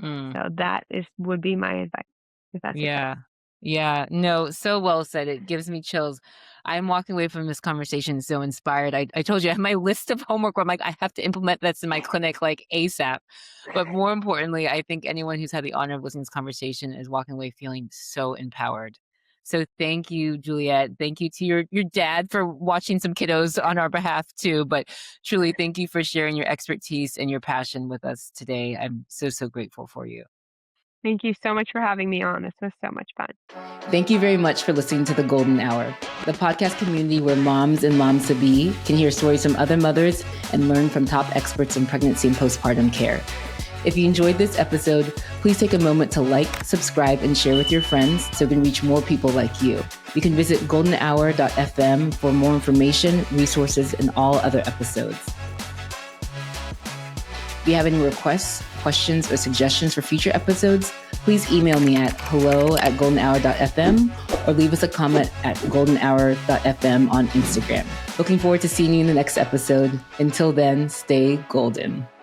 mm. So that is would be my advice, if that's okay. Yeah. Yeah. No, so well said. It gives me chills. I'm walking away from this conversation so inspired. I told you I have my list of homework where I'm like, I have to implement this in my clinic like ASAP. But more importantly, I think anyone who's had the honor of listening to this conversation is walking away feeling so empowered. So thank you, Juliet. Thank you to your dad for watching some kiddos on our behalf too. But truly, thank you for sharing your expertise and your passion with us today. I'm so, so grateful for you. Thank you so much for having me on. This was so much fun. Thank you very much for listening to The Golden Hour, the podcast community where moms and moms to be can hear stories from other mothers and learn from top experts in pregnancy and postpartum care. If you enjoyed this episode, please take a moment to like, subscribe, and share with your friends so we can reach more people like you. You can visit goldenhour.fm for more information, resources, and all other episodes. If you have any requests, questions, or suggestions for future episodes, please email me at hello@goldenhour.fm or leave us a comment at goldenhour.fm on Instagram. Looking forward to seeing you in the next episode. Until then, stay golden.